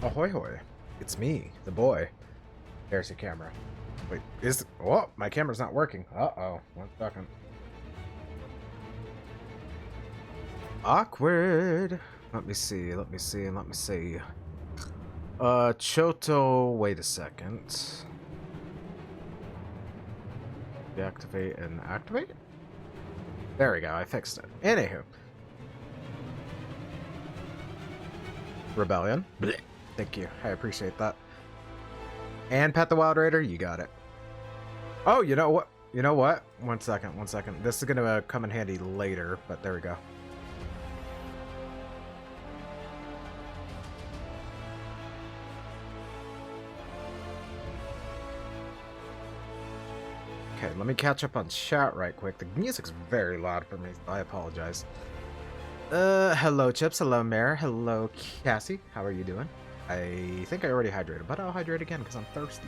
Ahoy hoy. It's me, the boy. There's your camera. Wait, oh, my camera's not working. Uh-oh. 1 second. Awkward. Let me see. Choto, wait a second. Deactivate and activate? There we go, I fixed it. Anywho. Rebellion. Blech. Thank you, I appreciate that. And Pet the Wild Raider, you got it. Oh, you know what? 1 second. This is gonna come in handy later, but there we go. Okay, let me catch up on chat right quick. The music's very loud for me, so I apologize. Hello Chips, hello Mare, hello Cassie, how are you doing? I think I already hydrated, but I'll hydrate again because I'm thirsty.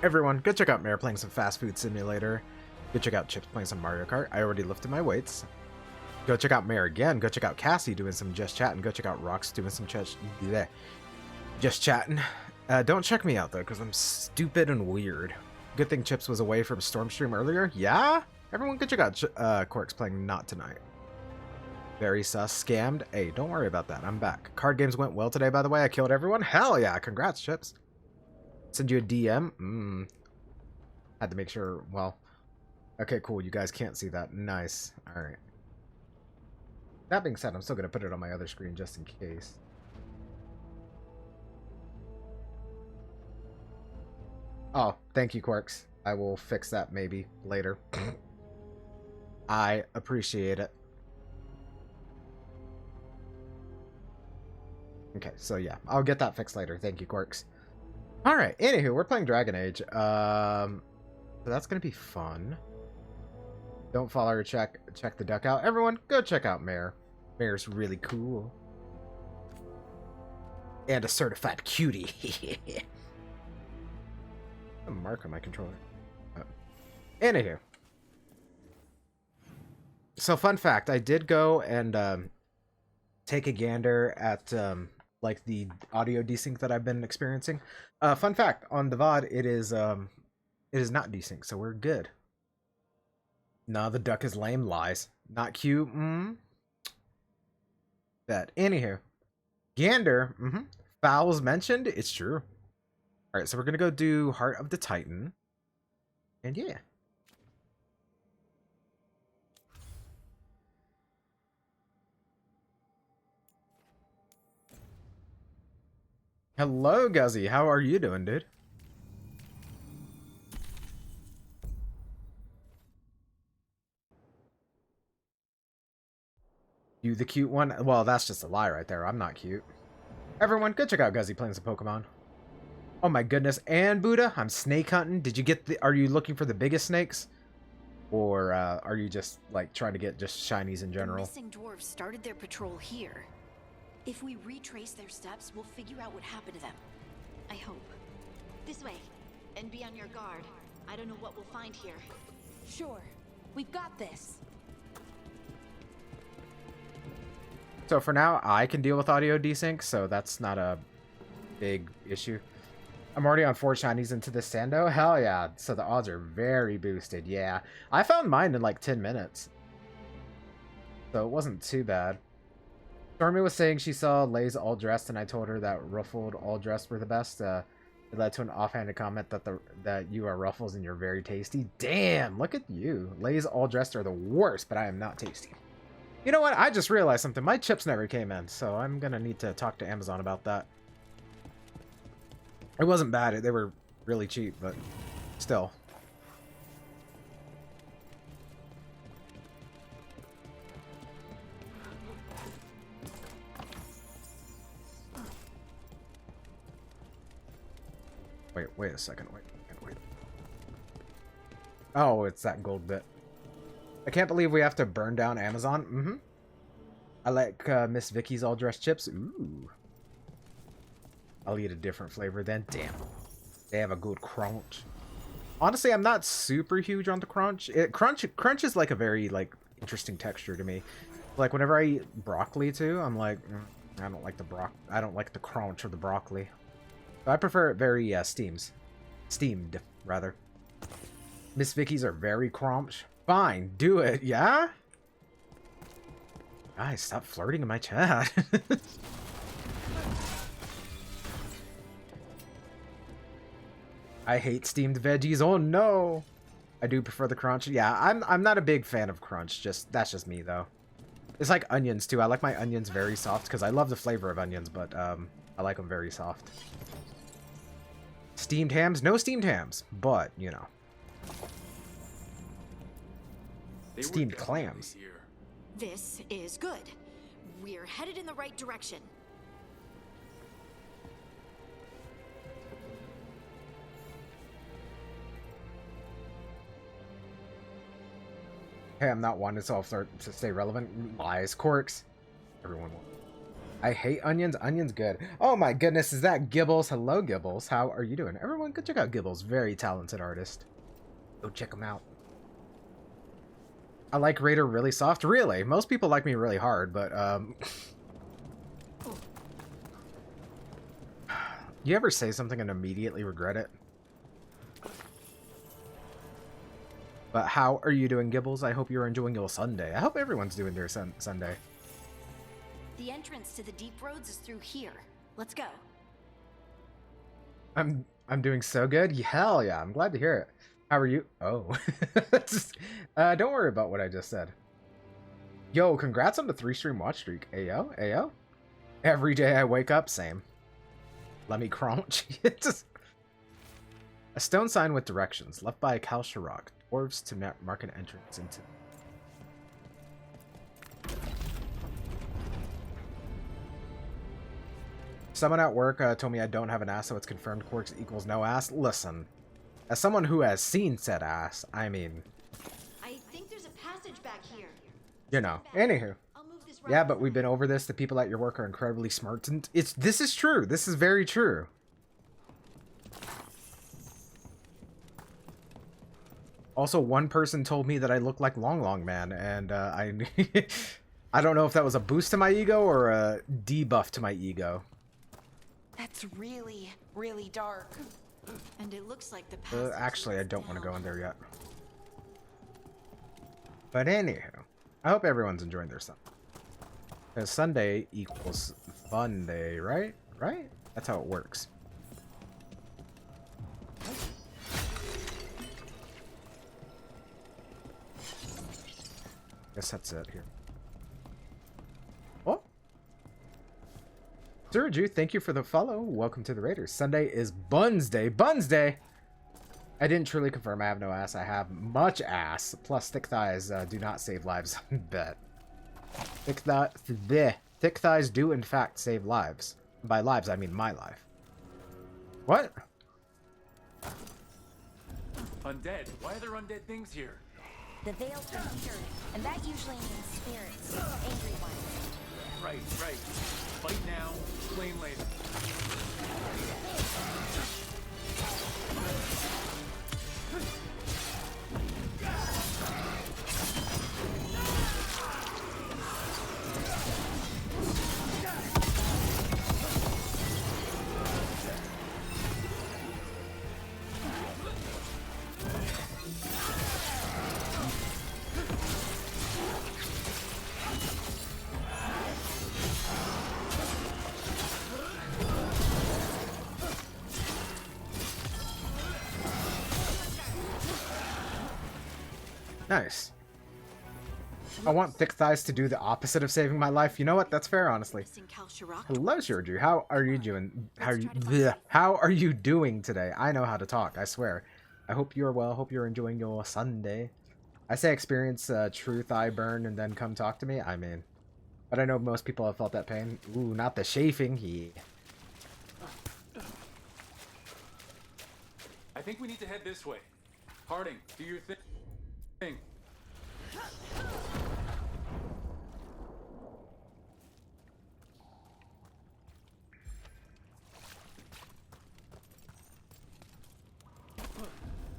Everyone, go check out Mare playing some Fast Food Simulator. Go check out Chips playing some Mario Kart. I already lifted my weights. Go check out Mare again. Go check out Cassie doing some Just Chatting. Go check out Rox doing some Just Chatting. Don't check me out though, because I'm stupid and weird. Good thing Chips was away from Stormstream earlier. Yeah? Everyone go check out Quarks playing Not Tonight. Very sus. Scammed. Hey, don't worry about that. I'm back. Card games went well today, by the way. I killed everyone. Hell yeah. Congrats, Chips. Send you a DM. Had to make sure. Well. Okay, cool. You guys can't see that. Nice. Alright. That being said, I'm still going to put it on my other screen just in case. Oh, thank you, Quarks. I will fix that maybe later. I appreciate it. Okay, so yeah, I'll get that fixed later. Thank you, Quarks. Alright, anywho, we're playing Dragon Age. So that's gonna be fun. Don't follow or check the duck out. Everyone, go check out Mare. Mare's really cool. And a certified cutie. A mark on my controller. Anywho. So fun fact, I did go and take a gander at like the audio desync that I've been experiencing. Fun fact, on the VOD it is not desync, so we're good. Nah, the duck is lame. Lies. Not cute. Bet. Anywho. Gander. Fouls mentioned. It's true. Alright, so we're gonna go do Heart of the Titan. And yeah. Hello, Guzzy. How are you doing, dude? You the cute one? Well, that's just a lie right there. I'm not cute. Everyone, go check out Guzzy playing some Pokemon. Oh my goodness. And Buddha, I'm snake hunting. Did you get are you looking for the biggest snakes? Or are you just like trying to get just shinies in general? The missing dwarves started their patrol here. If we retrace their steps, we'll figure out what happened to them. I hope. This way. And be on your guard. I don't know what we'll find here. Sure. We've got this. So for now, I can deal with audio desync, so that's not a big issue. I'm already on 4 shinies into this Sando. Hell yeah. So the odds are very boosted. Yeah. I found mine in like 10 minutes. So it wasn't too bad. Stormy was saying she saw Lay's all dressed, and I told her that Ruffled all dressed were the best. It led to an offhanded comment that you are Ruffles and you're very tasty. Damn, look at you. Lay's all dressed are the worst, but I am not tasty. You know what? I just realized something. My chips never came in, so I'm gonna need to talk to Amazon about that. It wasn't bad. They were really cheap, but still. Wait a second. Wait. Oh, it's that gold bit. I can't believe we have to burn down Amazon. I like Miss Vicky's all dressed chips. Ooh. I'll eat a different flavor then. Damn. They have a good crunch. Honestly, I'm not super huge on the crunch. Crunch is like a very like interesting texture to me. Like whenever I eat broccoli too, I'm like, I don't like the I don't like the crunch of the broccoli. So I prefer it very steamed rather. Miss Vicky's are very crunch. Fine, do it, yeah? Guys, stop flirting in my chat. I hate steamed veggies. Oh no. I do prefer the crunch. Yeah, I'm not a big fan of crunch. That's just me though. It's like onions too. I like my onions very soft because I love the flavor of onions, but I like them very soft. Steamed hams? No steamed hams, but you know. Steamed clams. This is good. We're headed in the right direction. Hey, I'm not one to stay relevant. Lies, corks. Everyone. I hate onions. Onions good. Oh my goodness, is that Gibbles? Hello, Gibbles. How are you doing? Everyone, go check out Gibbles. Very talented artist. Go check him out. I like Raider really soft. Really? Most people like me really hard, but you ever say something and immediately regret it? But how are you doing, Gibbles? I hope you're enjoying your Sunday. I hope everyone's doing their Sunday. The entrance to the deep roads is through here. Let's go. I'm doing so good. Hell yeah, I'm glad to hear it. How are you? Oh. Don't worry about what I just said. Yo, congrats on the 3-stream watch streak. Ayo, ayo. Every day I wake up, same. Let me crunch. A stone sign with directions, left by a Kalsha rock. Dwarves to mark an entrance into. Someone at work told me I don't have an ass, so it's confirmed quirks equals no ass. Listen, as someone who has seen said ass, I mean... I think there's a passage back here. You know, anywho. Yeah, but we've been over this. The people at your work are incredibly smart. And this is true. This is very true. Also, one person told me that I look like Long Long Man, and I don't know if that was a boost to my ego or a debuff to my ego. That's really, really dark. And it looks like the passage actually, I don't want to go in there yet. But anywho, I hope everyone's enjoying their Sunday. Because Sunday equals fun day, right? Right? That's how it works. Guess that's it here. Oh, Surju, thank you for the follow. Welcome to the Raiders. Sunday is Buns Day. Buns Day. I didn't truly confirm. I have no ass. I have much ass. Plus, thick thighs do not save lives. Bet. Thick thighs do in fact save lives. By lives, I mean my life. What? Undead? Why are there undead things here? The veil's been cured, and that usually means spirits, angry ones. Right. Fight now, explain later. Nice. I want thick thighs to do the opposite of saving my life. You know what? That's fair, honestly. Hello, Georgie. How are you doing? How are you doing today? I know how to talk, I swear. I hope you're well. Hope you're enjoying your Sunday. I say experience true thigh burn and then come talk to me. I mean, but I know most people have felt that pain. Ooh, not the chafing. I think we need to head this way. Harding, do your thing.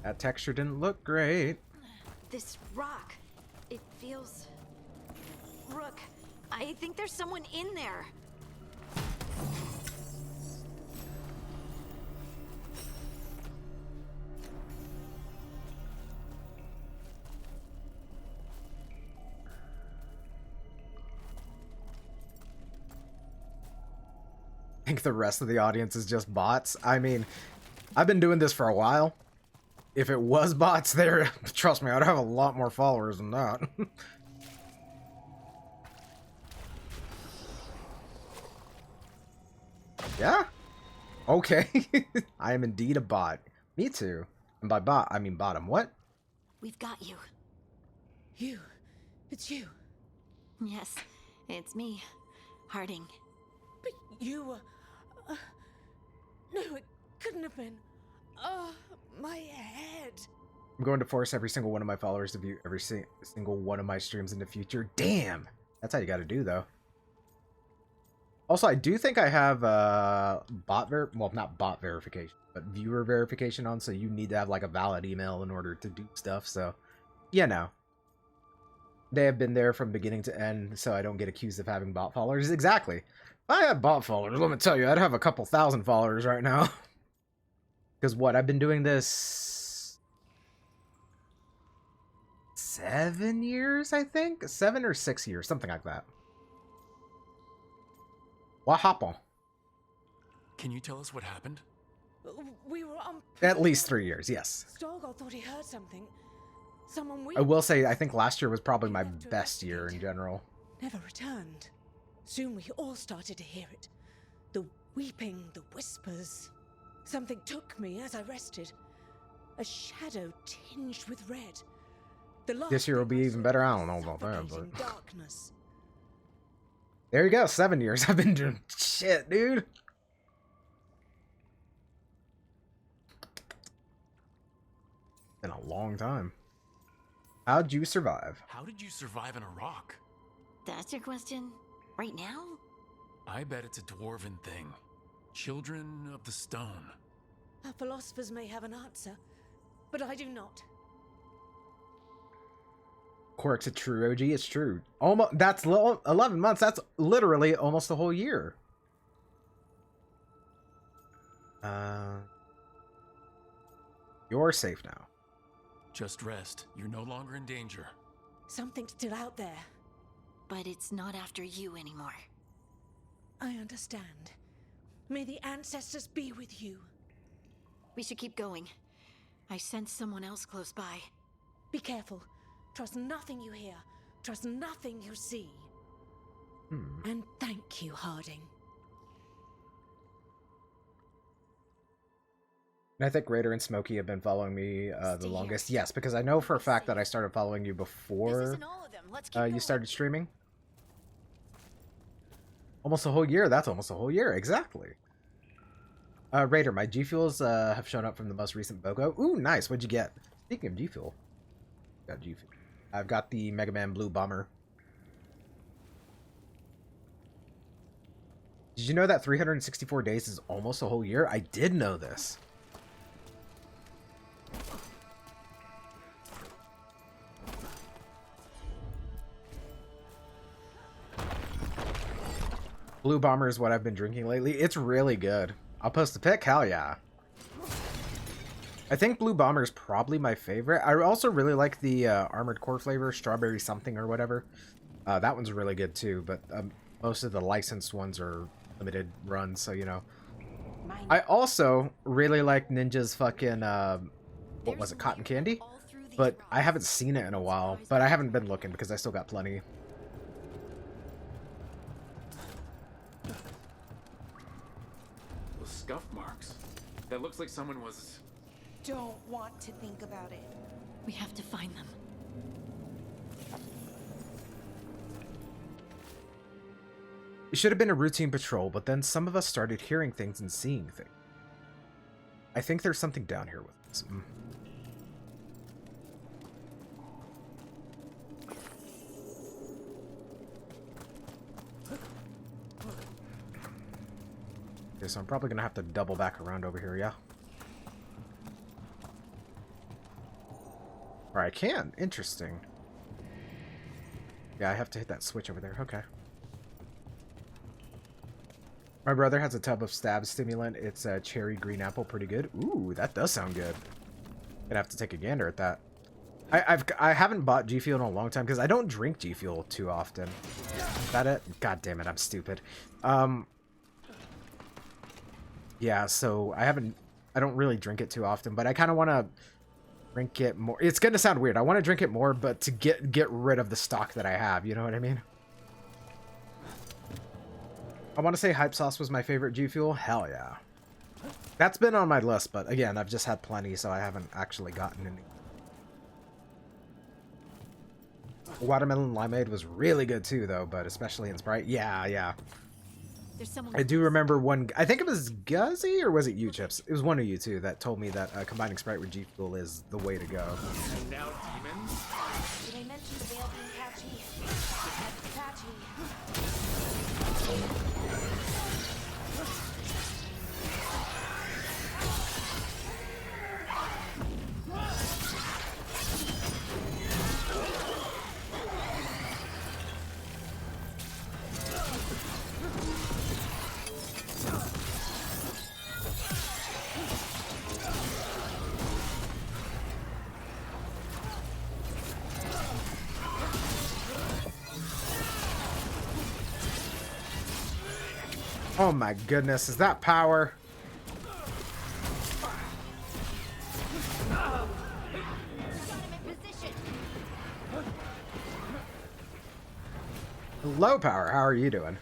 That texture didn't look great. This rock, it feels Brooke, I think there's someone in there. I think the rest of the audience is just bots. I mean, I've been doing this for a while. If it was bots there, trust me, I'd have a lot more followers than that. Yeah? Okay. I am indeed a bot. Me too. And by bot, I mean bottom. What? We've got you. You. It's you. Yes, it's me, Harding. But you were... no, it couldn't have been. Oh, my head. I'm going to force every single one of my followers to view every single one of my streams in the future. Damn! That's how you gotta do, though. Also, I do think I have well, not bot verification, but viewer verification on, so you need to have like a valid email in order to do stuff, so yeah, no. They have been there from beginning to end, so I don't get accused of having bot followers. Exactly. If I had bot followers, let me tell you, I'd have a couple thousand followers right now. Because what, I've been doing this 7 years, I think? 7 or 6 years, something like that. What happened? Can you tell us what happened? We were on... At least 3 years, yes. Storgol thought he heard something. Someone we... I will say, I think last year was probably my best year in general. Never returned. Soon we all started to hear it. The weeping, the whispers. Something took me as I rested. A shadow tinged with red. The last This year will thing be I even saw better. I was don't know about that, suffocating but... darkness. There you go, 7 years. I've been doing shit, dude. Been a long time. How'd you survive? How did you survive in a rock? That's your question? Right now? I bet it's a dwarven thing. Children of the stone. Our philosophers may have an answer, but I do not. Quirk's a true OG. It's true. Almost. That's 11 months. That's literally almost a whole year. You're safe now. Just rest. You're no longer in danger. Something's still out there. But it's not after you anymore. I understand. May the ancestors be with you. We should keep going. I sense someone else close by. Be careful. Trust nothing you hear. Trust nothing you see. And thank you, Harding. And I think Raider and Smokey have been following me the Stay longest. here. Yes, because I know for a fact that I started following you This before isn't all of them. Let's keep you going. started streaming. Almost a whole year. That's almost a whole year. Exactly. Raider, my G Fuels have shown up from the most recent BOGO. Ooh, nice. What'd you get? Speaking of G Fuel. Got G Fuel. I've got the Mega Man Blue Bomber. Did you know that 364 days is almost a whole year? I did know this. Blue Bomber is what I've been drinking lately. It's really good. I'll post a pic. Hell yeah. I think Blue Bomber is probably my favorite. I also really like the Armored Core flavor, strawberry something or whatever. That one's really good too, but most of the licensed ones are limited runs, so you know. I also really like Ninja's fucking, what was it, Cotton Candy? But I haven't seen it in a while, but I haven't been looking because I still got plenty. Those scuff marks. That looks like someone was... Don't want to think about it. We have to find them. It should have been a routine patrol, but then some of us started hearing things and seeing things. I think there's something down here with us. Okay, so I'm probably gonna have to double back around over here, yeah? Or I can. Interesting. Yeah, I have to hit that switch over there. Okay. My brother has a tub of stab stimulant. It's a cherry green apple. Pretty good. Ooh, that does sound good. Gonna have to take a gander at that. I haven't bought G Fuel in a long time because I don't drink G Fuel too often. Is that it? God damn it, I'm stupid. Yeah, so I don't really drink it too often, but I kind of want to drink it more. It's gonna sound weird. I want to drink it more, but to get rid of the stock that I have. You know what I mean? I want to say Hype Sauce was my favorite G Fuel. Hell yeah. That's been on my list, but again, I've just had plenty, so I haven't actually gotten any. Watermelon Limeade was really good too, though, but especially in Sprite. Yeah, yeah. There's someone. I do remember one. I think it was Guzzy, or was it you, Chips? It was one of you two that told me that combining Sprite with G Fuel is the way to go. And now demons? Did I mention the veil being patchy? That's patchy. Oh my goodness, is that power? Hello, Power. How are you doing?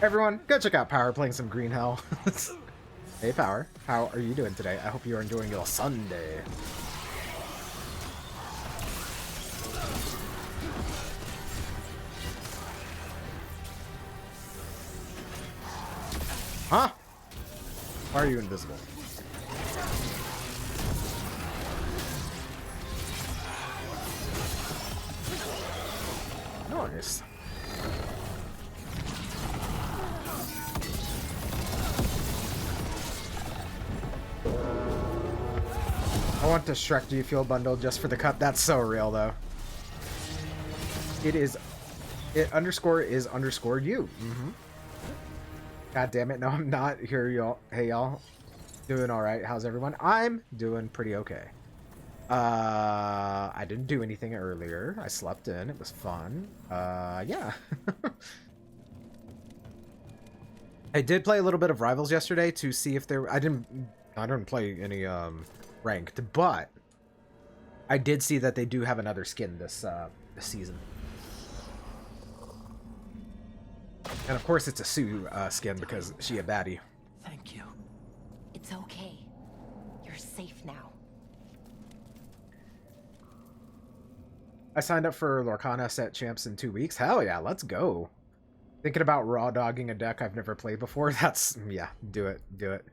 Everyone, go check out Power playing some Green Hell. Hey, Power. How are you doing today? I hope you are enjoying your Sunday. Huh? Why are you invisible? Nice. I want the Shrek G Fuel bundle just for the cup. That's so real, though. It is. It underscore is underscore you. Mm-hmm. God damn it. No, I'm not. Here, y'all. Hey, y'all. Doing all right. How's everyone? I'm doing pretty okay. I didn't do anything earlier. I slept in. It was fun. Yeah. I did play a little bit of Rivals yesterday to see if there... I didn't play any, ranked, but I did see that they do have another skin this season. And of course it's a Sue skin because she a baddie. Thank you. It's okay. You're safe now. I signed up for Lorcana set champs in 2 weeks. Hell yeah, let's go. Thinking about raw dogging a deck I've never played before. That's, yeah, do it. Do it.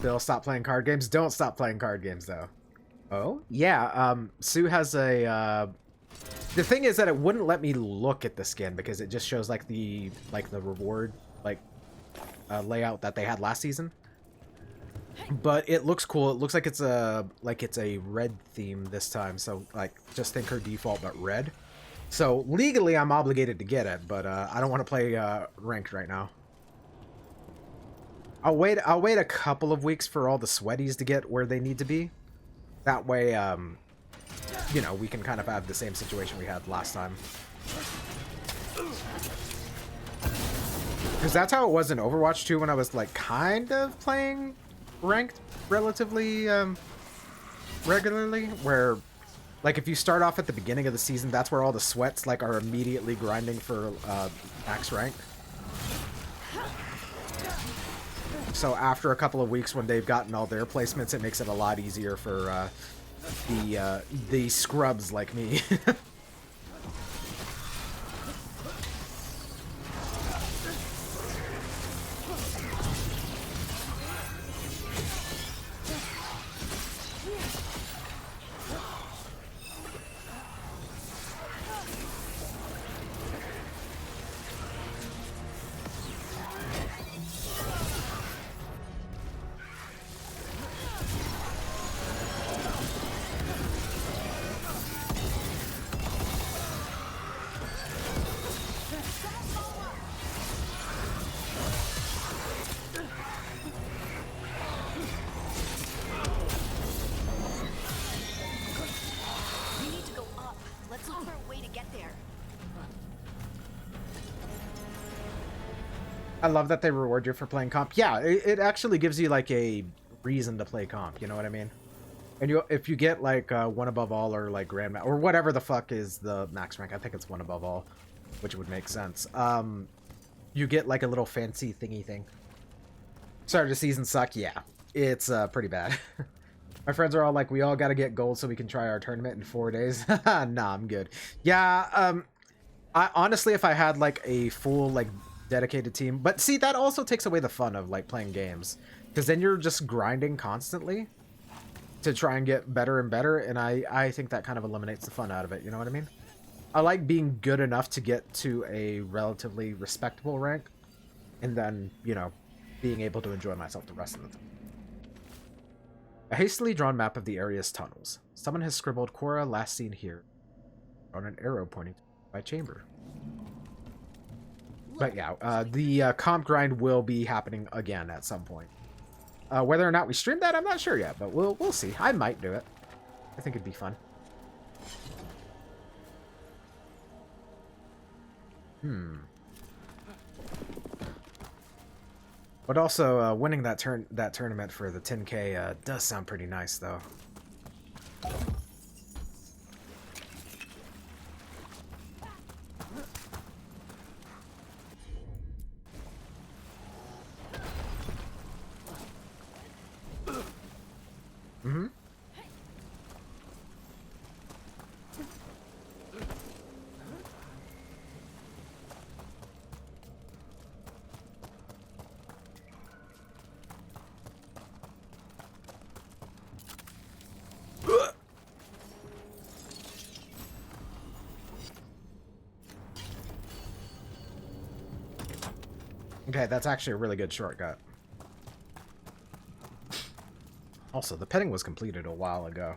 Bill, stop playing card games. Don't stop playing card games, though. Oh? Yeah, Sue has a, the thing is that it wouldn't let me look at the skin because it just shows, like, the reward, layout that they had last season. But it looks cool. It looks like it's a red theme this time. So, like, just think her default, but red. So, legally, I'm obligated to get it, but I don't want to play ranked right now. I'll wait a couple of weeks for all the sweaties to get where they need to be. That way, you know, we can kind of have the same situation we had last time. Because that's how it was in Overwatch 2 when I was, like, kind of playing ranked relatively regularly, where, like, if you start off at the beginning of the season, that's where all the sweats, like, are immediately grinding for max rank. So after a couple of weeks when they've gotten all their placements, it makes it a lot easier for the scrubs like me. up. Let's look for a way to get there. I love that they reward you for playing comp. Yeah, it actually gives you like a reason to play comp, you know what I mean? And if you get like one above all or like grandma or whatever the fuck is the max rank, I think it's one above all, which would make sense. You get like a little fancy thingy thing. Start of the season suck? Yeah, it's pretty bad. My friends are all like, we all got to get gold so we can try our tournament in 4 days. Nah, I'm good. Yeah, I honestly, if I had like a full like dedicated team, but see, that also takes away the fun of like playing games, because then you're just grinding constantly to try and get better and better, and I think that kind of eliminates the fun out of it, you know what I mean? I like being good enough to get to a relatively respectable rank, and then, you know, being able to enjoy myself the rest of the time. A hastily drawn map of the area's tunnels. Someone has scribbled Cora last seen here on an arrow pointing to my chamber. But yeah, the comp grind will be happening again at some point. Whether or not we stream that, I'm not sure yet, but we'll see. I might do it. I think it'd be fun. But also, winning that tournament for the 10K does sound pretty nice, though. Mm-hmm. Okay, that's actually a really good shortcut. Also, the petting was completed a while ago.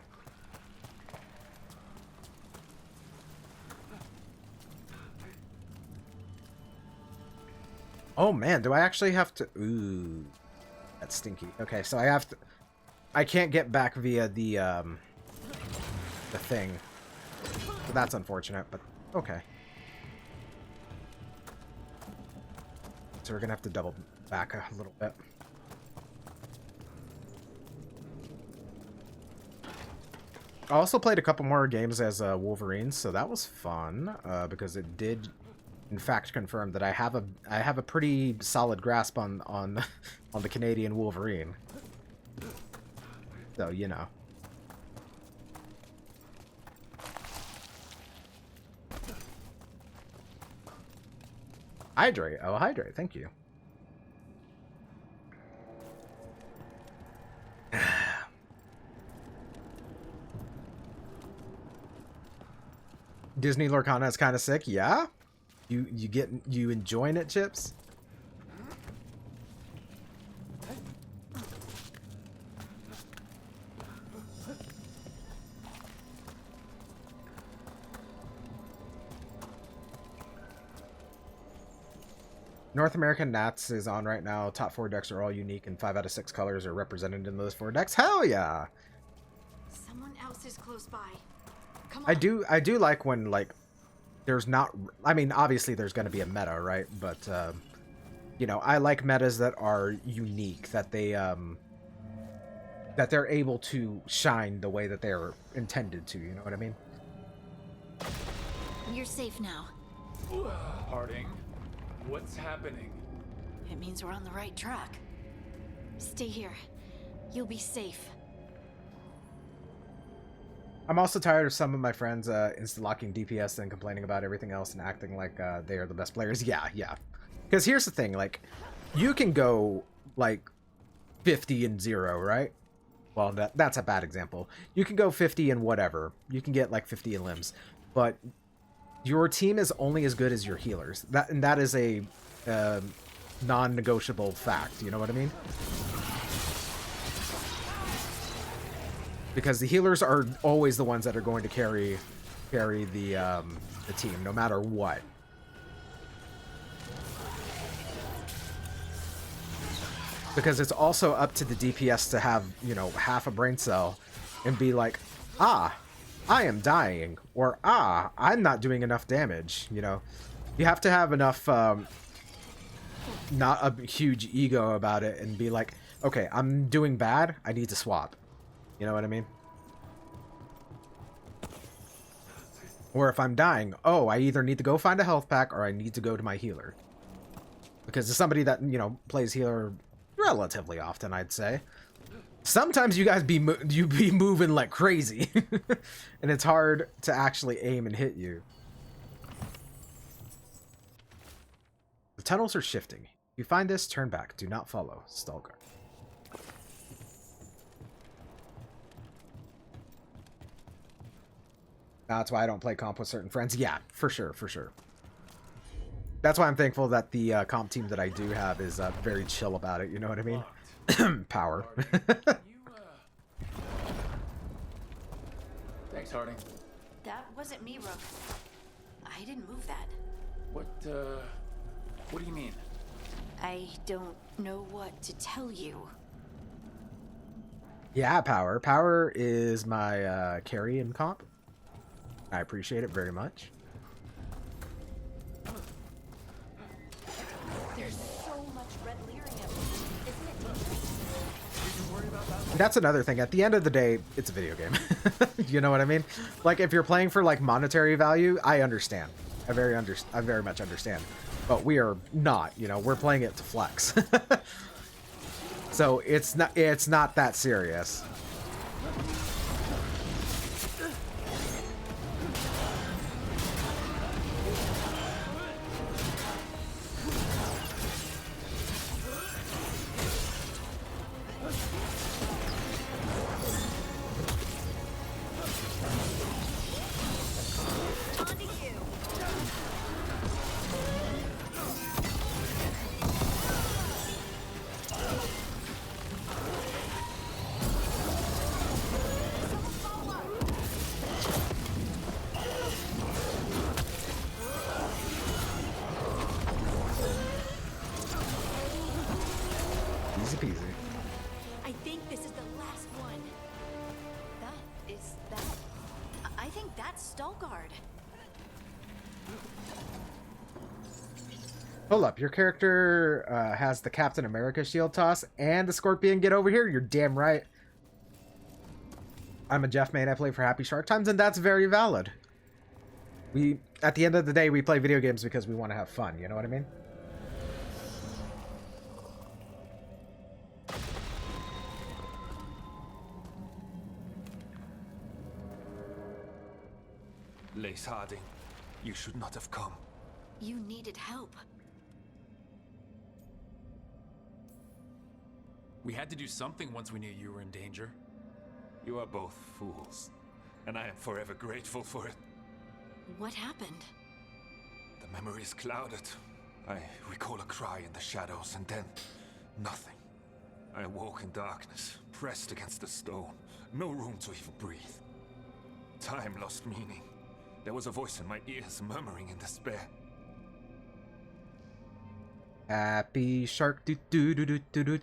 Oh man, do I actually have to... Ooh, that's stinky. Okay, so I have to... I can't get back via the thing. So that's unfortunate, but okay. So we're gonna have to double back a little bit. I also played a couple more games as Wolverine, so that was fun because it did, in fact, confirm that I have a pretty solid grasp on on the Canadian Wolverine. So you know. Hydrate. Oh, hydrate. Thank you. Disney Lorcana is kind of sick. Yeah? You enjoying it, Chips? North American Nats is on right now. Top 4 decks are all unique, and 5 out of 6 colors are represented in those 4 decks. Hell yeah! Someone else is close by. Come on. I do like when, like, there's not... I mean, obviously there's going to be a meta, right? But, you know, I like metas that are unique, that they, that they're able to shine the way that they're intended to, you know what I mean? You're safe now. Harding, what's happening? It means we're on the right track. Stay here. You'll be safe. I'm also tired of some of my friends insta-locking DPS and complaining about everything else and acting like they are the best players. Yeah. Because here's the thing, like, you can go, like, 50 and 0, right? Well, that's a bad example. You can go 50 and whatever. You can get, like, 50 in limbs. But your team is only as good as your healers. That is a non-negotiable fact, you know what I mean? Because the healers are always the ones that are going to carry the team, no matter what. Because it's also up to the DPS to have, you know, half a brain cell and be like, ah, I am dying, or I'm not doing enough damage. You know, you have to have enough, not a huge ego about it and be like, okay, I'm doing bad, I need to swap. You know what I mean? Or if I'm dying, oh, I either need to go find a health pack or I need to go to my healer. Because as somebody that, you know, plays healer relatively often, I'd say, sometimes you guys be moving like crazy. And it's hard to actually aim and hit you. The tunnels are shifting. If you find this, turn back. Do not follow. Stalker. That's why I don't play comp with certain friends. Yeah, for sure, for sure. That's why I'm thankful that the comp team that I do have is very chill about it. You know what I mean? Power. Thanks, Harding. That wasn't me, Rook. I didn't move that. What do you mean? I don't know what to tell you. Yeah, Power. Power is my carry in comp. I appreciate it very much. There's so much red lyrium. Isn't it? That's another thing. At the end of the day, it's a video game. You know what I mean? Like, if you're playing for, like, monetary value, I understand. I very much understand. But we are not, you know, we're playing it to flex. So it's not that serious. Easy peasy. I think this is the last one. I think that's Veilguard. Hold up, your character has the Captain America shield toss and the Scorpion get over here? You're damn right. I'm a Jeff main, I play for Happy Shark Times, and that's very valid. At the end of the day, we play video games because we want to have fun, you know what I mean? Lace Harding, you should not have come. You needed help. We had to do something once we knew you were in danger. You are both fools, and I am forever grateful for it. What happened? The memory is clouded. I recall a cry in the shadows, and then nothing. I awoke in darkness, pressed against the stone. No room to even breathe. Time lost meaning. There was a voice in my ears murmuring in despair. Happy Shark do do do do do do.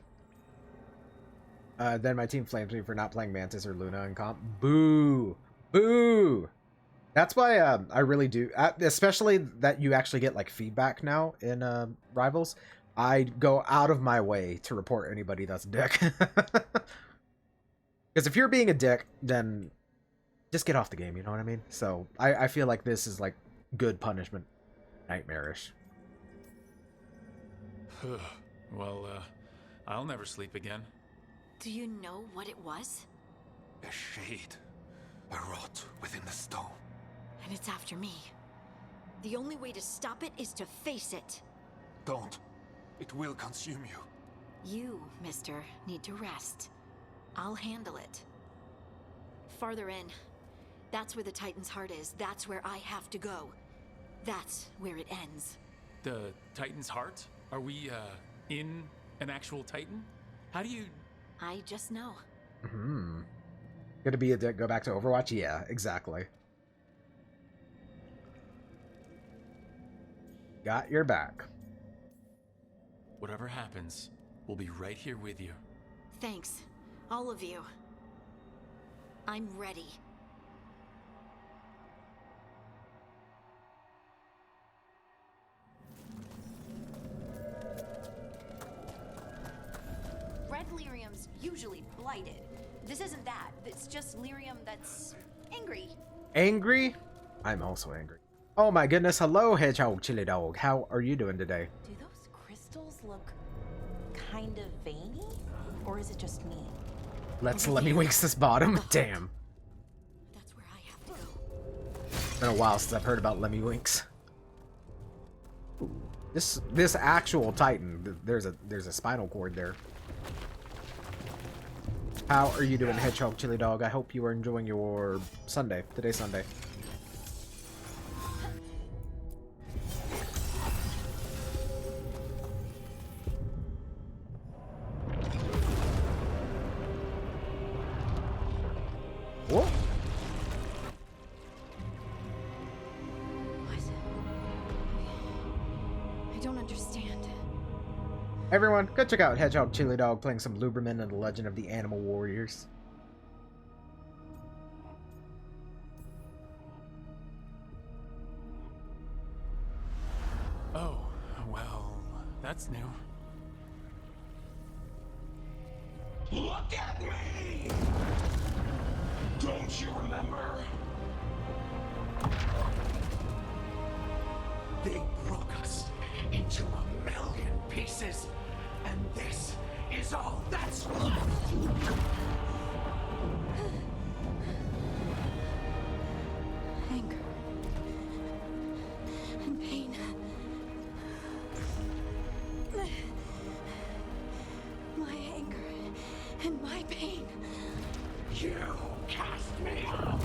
Then my team flames me for not playing Mantis or Luna in comp. Boo! Boo! That's why I really do, especially that you actually get like feedback now in Rivals. I go out of my way to report anybody that's a dick. Because if you're being a dick, then just get off the game, you know what I mean? So I feel like this is like good punishment. Nightmarish. Well, I'll never sleep again. Do you know what it was? A shade. A rot within the stone. And it's after me. The only way to stop it is to face it. Don't. It will consume you. You, mister, need to rest. I'll handle it. Farther in. That's where the Titan's heart is. That's where I have to go. That's where it ends. The Titan's heart? Are we, in an actual Titan? How do you... I just know. Gonna be a dick, go back to Overwatch? Yeah, exactly. Got your back. Whatever happens, we'll be right here with you. Thanks. All of you. I'm ready. excited. This isn't that. It's just lyrium that's angry. Angry? I'm also angry. Oh my goodness, hello Hedgehog Chili Dog. How are you doing today? Do those crystals look kind of veiny? Or is it just me? Let's let me winks this bottom. Damn. That's where I have to go. It's been a while since I've heard about Lemmy Winks. This actual Titan, there's a spinal cord there. How are you doing, Hedgehog Chili Dog? I hope you are enjoying your Sunday. Today's Sunday. Whoa. What? I don't understand. Everyone, go check out Hedgehog Chili Dog playing some Luberman and the Legend of the Animal Warriors. Oh, well, that's new. Look at me! Don't you remember? They broke us into 1,000,000 pieces, and this is all that's left. Anger. And pain. My anger and my pain. You cast me out.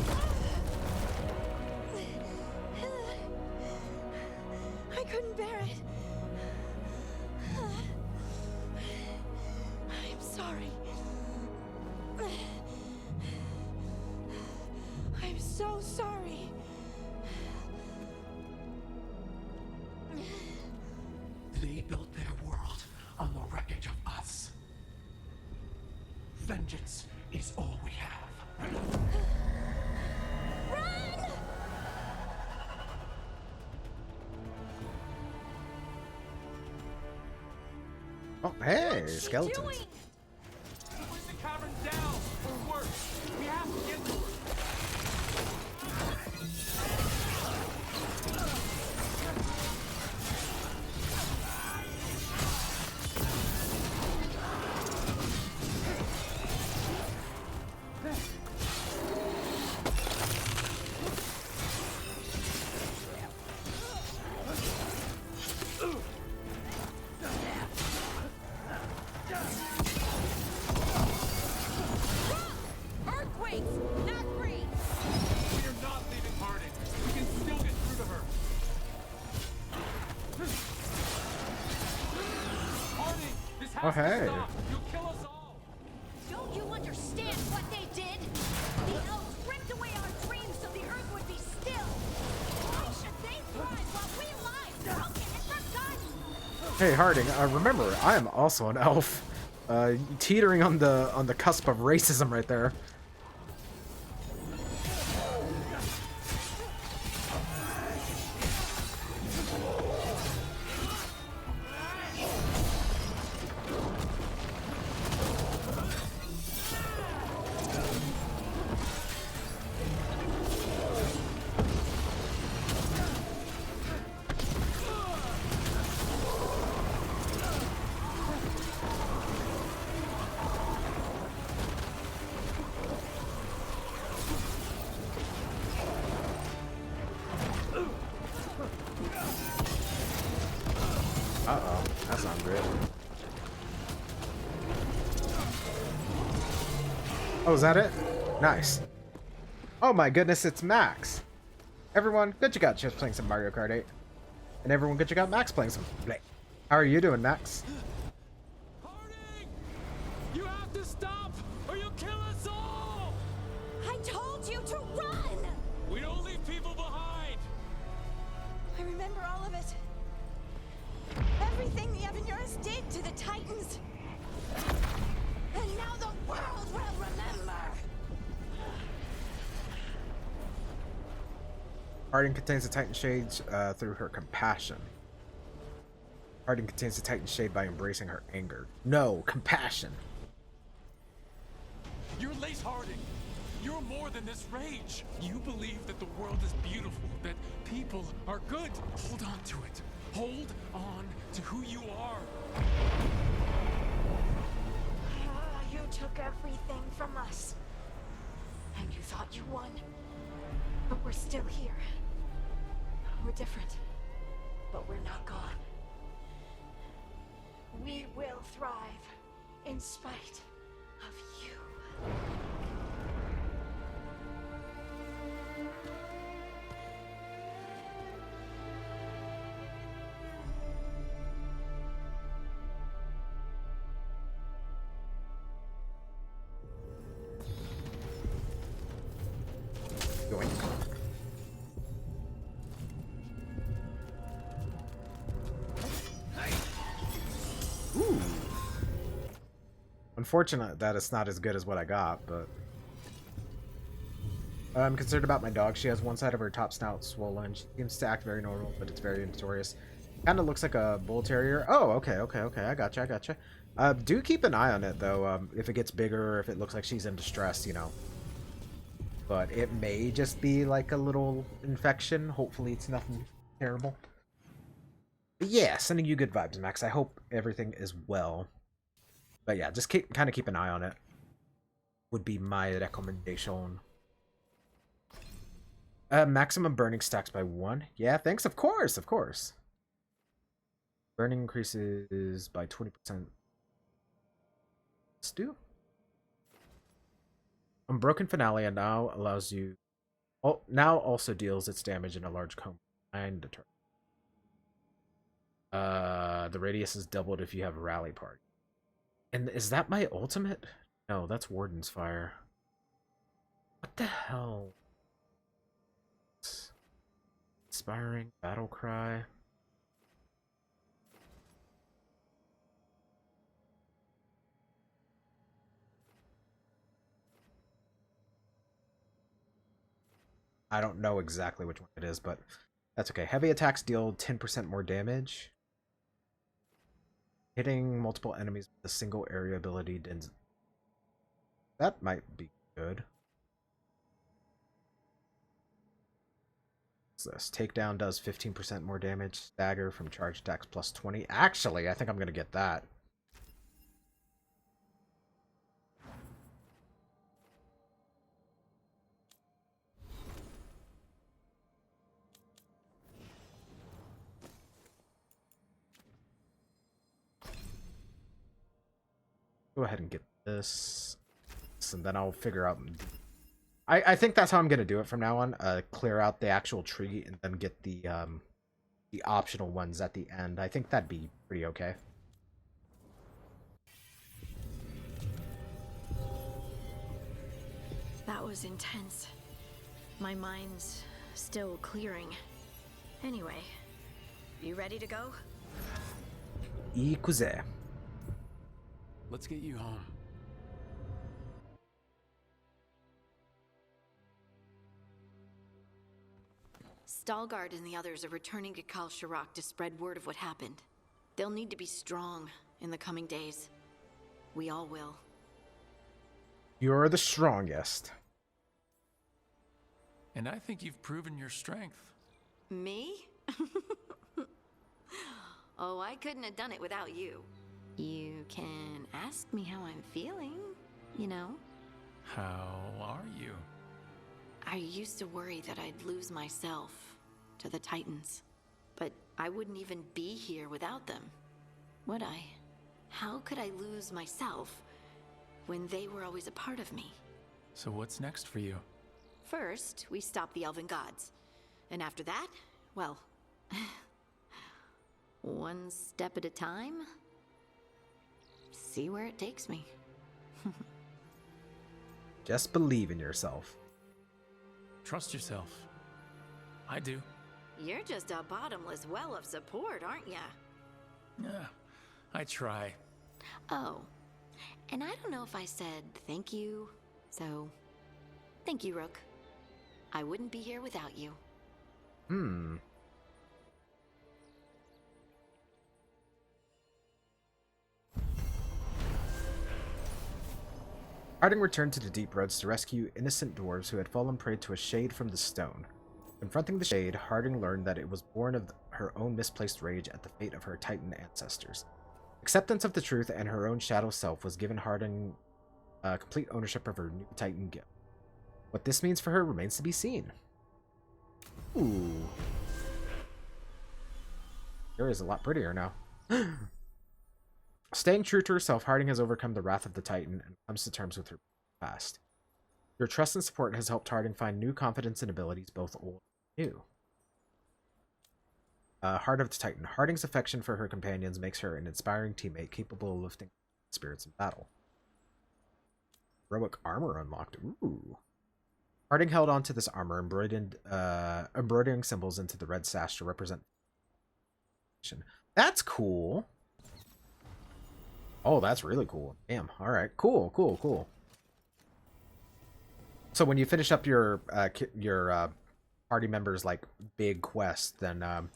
I couldn't bear it. I'm sorry. I'm so sorry. They built their world on the wreckage of us. Vengeance is all we have. Run! Oh, hey, What's she skeletons. doing? Push the cavern down, or worse. We have to get to her. Earthquakes! Not free! We are not leaving Harding. We can still get through to her. Harding, this has Oh, hey. to stop. You'll kill us all. Don't you understand what they did? The elves ripped away our dreams so the earth would be still. Why should they thrive while we lie, broken and forgotten? Hey Harding, remember I am also an elf. Teetering on the cusp of racism right there. Uh-oh, that's not good. Oh, is that it? Nice. Oh my goodness, it's Max. Everyone, go check out Chips playing some Mario Kart 8. And everyone go check out Max playing some Blade. How are you doing, Max? Harding! You have to stop, or you'll kill us all! I told you to run! We don't leave people behind! I remember all of it. Everything the Avenures did to the Titans. And now the world will remember. Harding contains the Titan Shades through her compassion. Harding contains the Titan Shade by embracing her anger. No, compassion. You're Lace Harding. You're more than this rage. You believe that the world is beautiful, that people are good. Hold on to it. Hold on to who you are. You took everything from us. And you thought you won. But we're still here. We're different. But we're not gone. We will thrive in spite of you. Ooh. Unfortunate that it's not as good as what I got, but I'm concerned about my dog. She has one side of her top snout swollen. She seems to act very normal, but it's very notorious. Kind of looks like a bull terrier. Oh, okay. I gotcha. Do keep an eye on it, though, if it gets bigger or if it looks like she's in distress, you know. But it may just be like a little infection. Hopefully it's nothing terrible. But yeah, sending you good vibes, Max. I hope everything is well. But yeah, just kind of keep an eye on it. Would be my recommendation. Maximum burning stacks by 1. Yeah, thanks. Of course. Burning increases by 20%. Let's do. Unbroken Finale and now allows you. Oh, now also deals its damage in a large cone behind the turret. The radius is doubled if you have a rally party. And is that my ultimate? No, that's Warden's Fire. What the hell? Inspiring Battle Cry. I don't know exactly which one it is, but that's okay. Heavy attacks deal 10% more damage. Hitting multiple enemies with a single area ability. That might be good. What's this? Takedown does 15% more damage. Stagger from charge attacks plus 20. Actually, I think I'm going to get that. Go ahead and get this. And then I'll figure out. I think that's how I'm gonna do it from now on. Clear out the actual tree and then get the optional ones at the end. I think that'd be pretty okay. That was intense. My mind's still clearing. Anyway, you ready to go? Ikuze. Let's get you home. Veilguard and the others are returning to Kal Shirak to spread word of what happened. They'll need to be strong in the coming days. We all will. You're the strongest. And I think you've proven your strength. Me? Oh, I couldn't have done it without you. You can ask me how I'm feeling, you know? How are you? I used to worry that I'd lose myself to the Titans. But I wouldn't even be here without them, would I? How could I lose myself when they were always a part of me? So what's next for you? First, we stop the Elven Gods. And after that, well, one step at a time. See where it takes me. Just believe in yourself. Trust yourself. I do. You're just a bottomless well of support, aren't ya? Yeah, I try. Oh, and I don't know if I said thank you, so thank you, Rook. I wouldn't be here without you. Harding returned to the Deep Roads to rescue innocent dwarves who had fallen prey to a shade from the stone. Confronting the shade, Harding learned that it was born of her own misplaced rage at the fate of her Titan ancestors. Acceptance of the truth and her own shadow self was given Harding complete ownership of her new Titan gift. What this means for her remains to be seen. Ooh. There is a lot prettier now. Staying true to herself, Harding has overcome the wrath of the Titan and comes to terms with her past. Your trust and support has helped Harding find new confidence and abilities, both old and new. Heart of the Titan. Harding's affection for her companions makes her an inspiring teammate capable of lifting spirits in battle. Heroic armor unlocked. Ooh. Harding held on to this armor, embroidering symbols into the red sash to represent. That's cool. Oh, that's really cool. Damn. All right. Cool. Cool. Cool. So when you finish up your party members' like big quest, then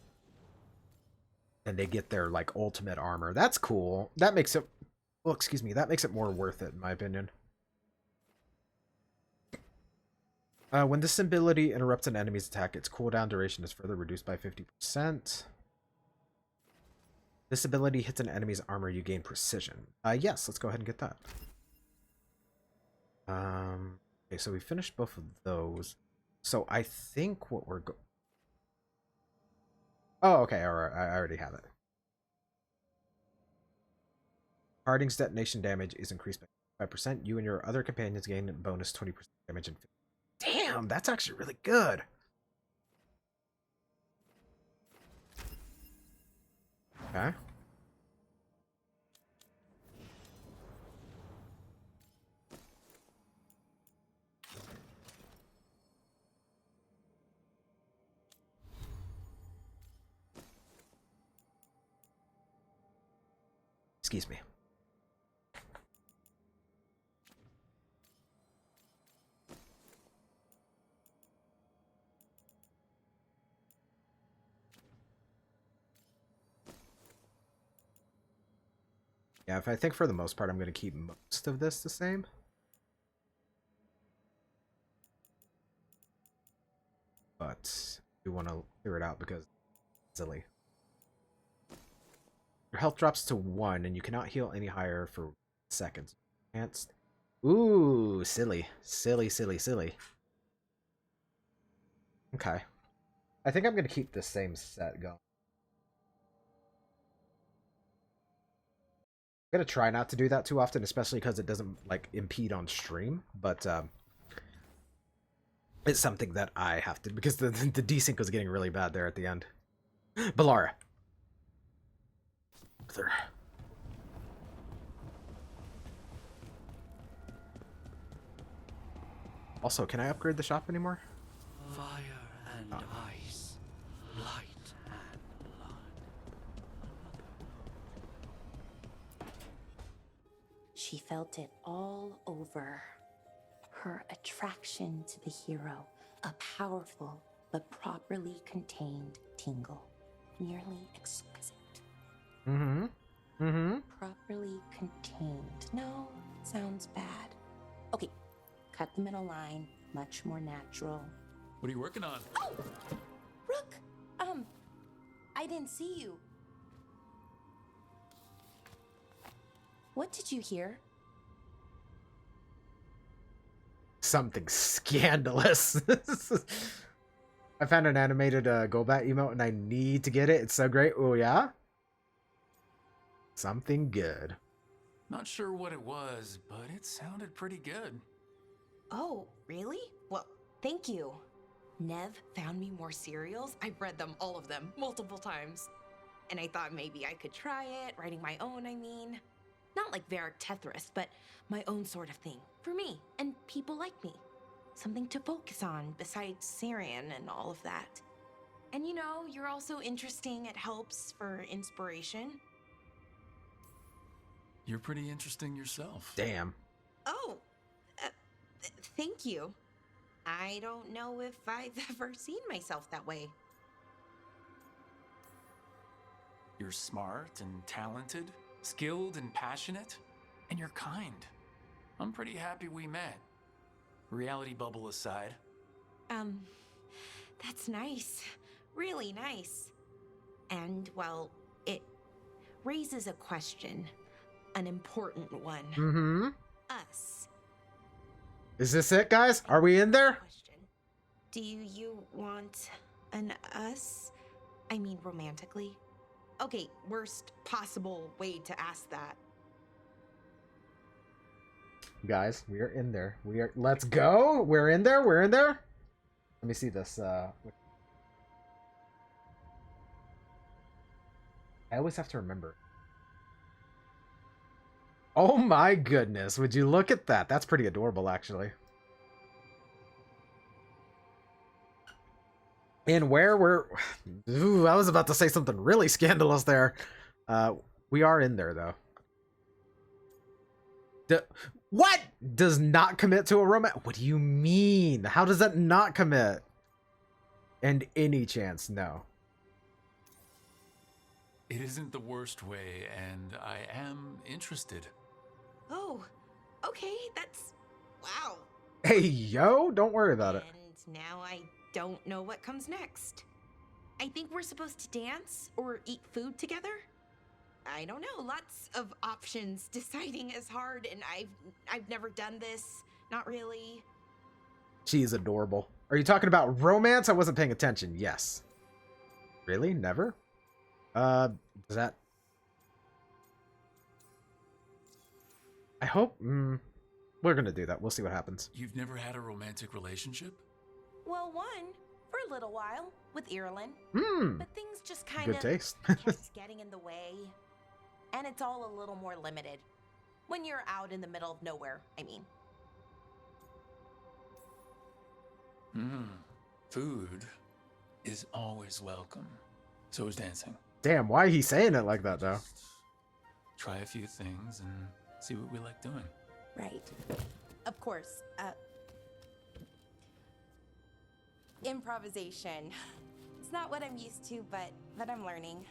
they get their like ultimate armor. That's cool. That makes it. Well, excuse me. That makes it more worth it, in my opinion. When this ability interrupts an enemy's attack, its cooldown duration is further reduced by 50%. This ability hits an enemy's armor, you gain precision. Yes, let's go ahead and get that. Okay, so we finished both of those. So I think what we're Oh, okay, alright, I already have it. Harding's detonation damage is increased by 5%. You and your other companions gain bonus 20% damage and damn, that's actually really good. Okay. Excuse me. Yeah, if I think for the most part, I'm going to keep most of this the same. But we want to clear it out because it's silly. Your health drops to 1, and you cannot heal any higher for seconds. Enhanced. Ooh, silly. Silly, silly, silly. Okay. I think I'm going to keep the same set going. I'm going to try not to do that too often, especially because it doesn't, like, impede on stream. But, it's something that I have to, because the desync was getting really bad there at the end. Balara. There. Also, can I upgrade the shop anymore? Fire and ice, light and blood. She felt it all over. Her attraction to the hero, a powerful but properly contained tingle, nearly exquisite. Mm-hmm. Mm-hmm. Properly contained. No, sounds bad. Okay, cut the middle line, much more natural. What are you working on? Oh! Rook! I didn't see you. What did you hear? Something scandalous. I found an animated Golbat emote and I need to get it. It's so great. Oh, yeah? Something good. Not sure what it was, but it sounded pretty good. Oh, really? Well, thank you. Nev found me more cereals. I've read them, all of them, multiple times. And I thought maybe I could try it, writing my own, I mean. Not like Varric Tethrist, but my own sort of thing. For me, and people like me. Something to focus on besides Syrian and all of that. And you know, you're also interesting. It helps for inspiration. You're pretty interesting yourself. Damn. Oh, thank you. I don't know if I've ever seen myself that way. You're smart and talented, skilled and passionate, and you're kind. I'm pretty happy we met. Reality bubble aside. That's nice. Really nice. And, well, it raises a question. An important one. Mm-hmm. Us. Is this it, guys? Are we in there? Question. Do you want an us? I mean, romantically? Okay, worst possible way to ask that. Guys, we are in there. Let's go. We're in there. We're in there. Let me see this. I always have to remember. Oh my goodness. Would you look at that? That's pretty adorable, actually. And where we're... Ooh, I was about to say something really scandalous there. We are in there, though. What? Does not commit to a romance? What do you mean? How does that not commit? And any chance, no. It isn't the worst way, and I am interested. Oh, okay, that's... Wow. Hey, yo, don't worry about it. And now I don't know what comes next. I think we're supposed to dance or eat food together? I don't know, lots of options. Deciding is hard, and I've never done this. Not really. She's adorable. Are you talking about romance? I wasn't paying attention. Yes. Really? Never? Does that... I hope... we're gonna do that. We'll see what happens. You've never had a romantic relationship? Well, one, for a little while, with Ireland. But things just kind Good of taste. kept getting in the way. And it's all a little more limited. When you're out in the middle of nowhere, I mean. Food is always welcome. So is dancing. Damn, why are he saying it like that, though? Try a few things and see what we like doing. Right. Of course. Improvisation. It's not what I'm used to, but I'm learning.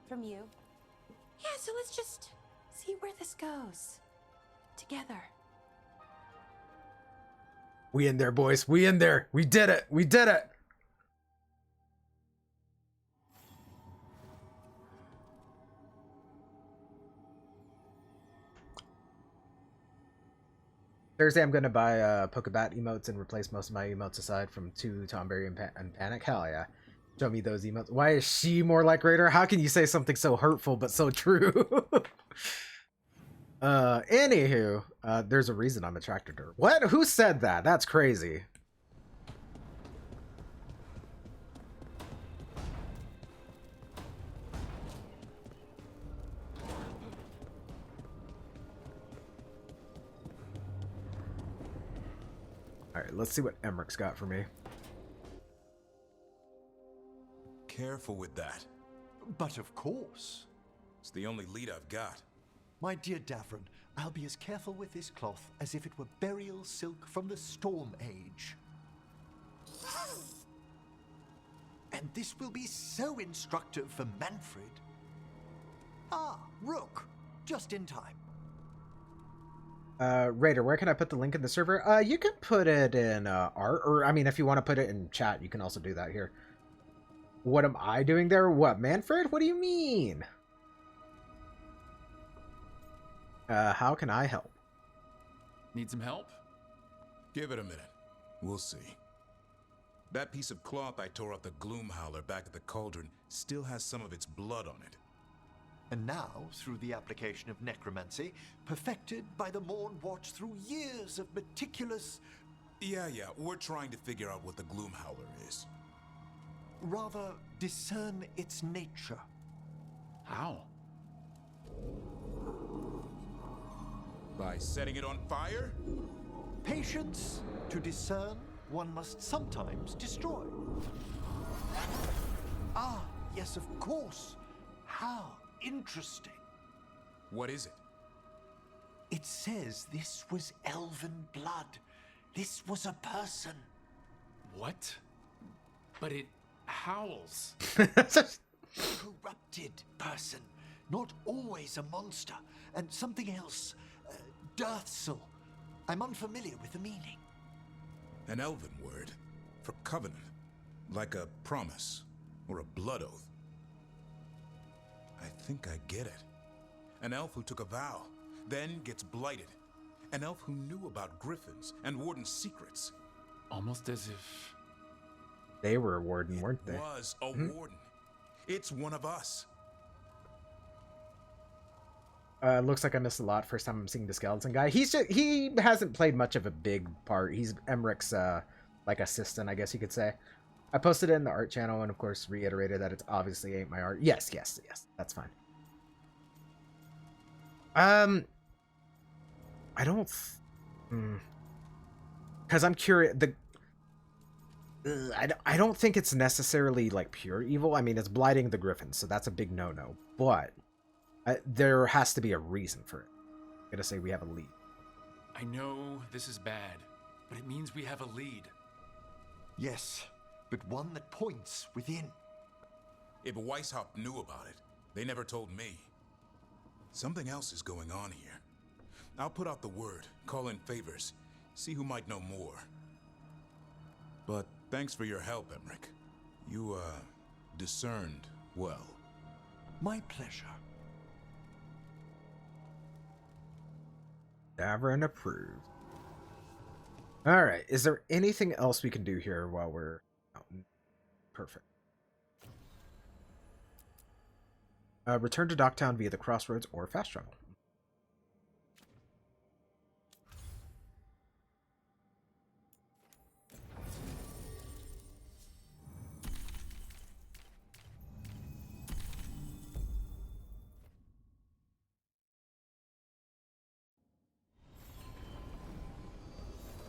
From you. Yeah, so let's just see where this goes. Together. We in there, boys. We in there. We did it. We did it. Thursday, I'm going to buy Pokebat emotes and replace most of my emotes aside from 2 Tomberry and Panic. Hell yeah. Show me those emotes. Why is she more like Raider? How can you say something so hurtful but so true? Anywho, there's a reason I'm attracted to her. What? Who said that? That's crazy. Alright, let's see what Emmerich's got for me. Careful with that. But of course. It's the only lead I've got. My dear Davron, I'll be as careful with this cloth as if it were burial silk from the Storm Age. And this will be so instructive for Manfred. Ah, Rook, just in time. Raider, where can I put the link in the server? You can put it in art, or I mean, if you want to put it in chat, you can also do that here. What am I doing there? What, Manfred? What do you mean? How can I help? Need some help? Give it a minute. We'll see. That piece of cloth I tore off the Gloom Howler back at the Cauldron still has some of its blood on it. And now, through the application of necromancy, perfected by the Morn Watch through years of meticulous... Yeah, we're trying to figure out what the Gloom Howler is. Rather, discern its nature. How? By setting it on fire? Patience. To discern, one must sometimes destroy. Ah, yes, of course. How interesting. What is it? It says this was elven blood. This was a person. What? But it howls. Corrupted person. Not always a monster. And something else. Deathsel. I'm unfamiliar with the meaning. An elven word for covenant, like a promise or a blood oath. I think I get it. An elf who took a vow, then gets blighted. An elf who knew about griffins and warden's secrets. Almost as if... They were a warden, weren't they? Was a warden. It's one of us. Looks like I missed a lot first time I'm seeing the skeleton guy. He hasn't played much of a big part. He's Emmerich's like assistant, I guess you could say. I posted it in the art channel and of course reiterated that it obviously ain't my art. Yes, that's fine. I don't, because I'm curious. I don't think it's necessarily like pure evil. I mean, it's blighting the griffins, so that's a big no-no. But there has to be a reason for it. I'm gonna say we have a lead. I know this is bad, but it means we have a lead. Yes, but one that points within. If Weishaupt knew about it, they never told me. Something else is going on here. I'll put out the word, call in favors, see who might know more. But thanks for your help, Emmerich. You, discerned well. My pleasure. Davern approved. Alright, is there anything else we can do here while we're out? Perfect. Return to Docktown via the crossroads or fast travel.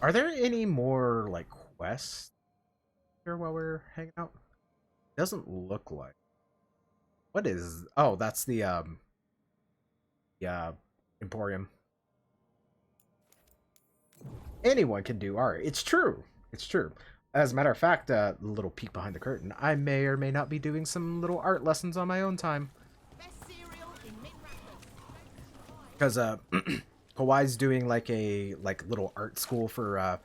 Are there any more, like, quests here while we're hanging out? Doesn't look like. What is... Oh, that's the, Emporium. Anyone can do art. It's true. It's true. As a matter of fact, a little peek behind the curtain. I may or may not be doing some little art lessons on my own time. Because, Kawhi's doing like a little art school for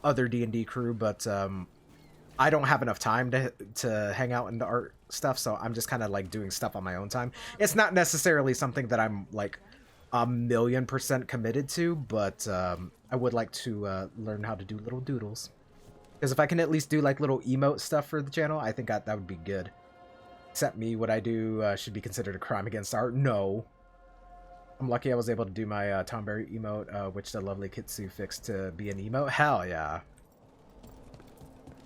other D&D crew, but I don't have enough time to hang out in the art stuff, so I'm just kind of like doing stuff on my own time. It's not necessarily something that I'm like 1,000,000% committed to, but I would like to learn how to do little doodles. Because if I can at least do like little emote stuff for the channel, I think that would be good. Except me, what I do should be considered a crime against art? No. I'm lucky I was able to do my Tomberry emote, which the lovely Kitsu fixed to be an emote. Hell yeah.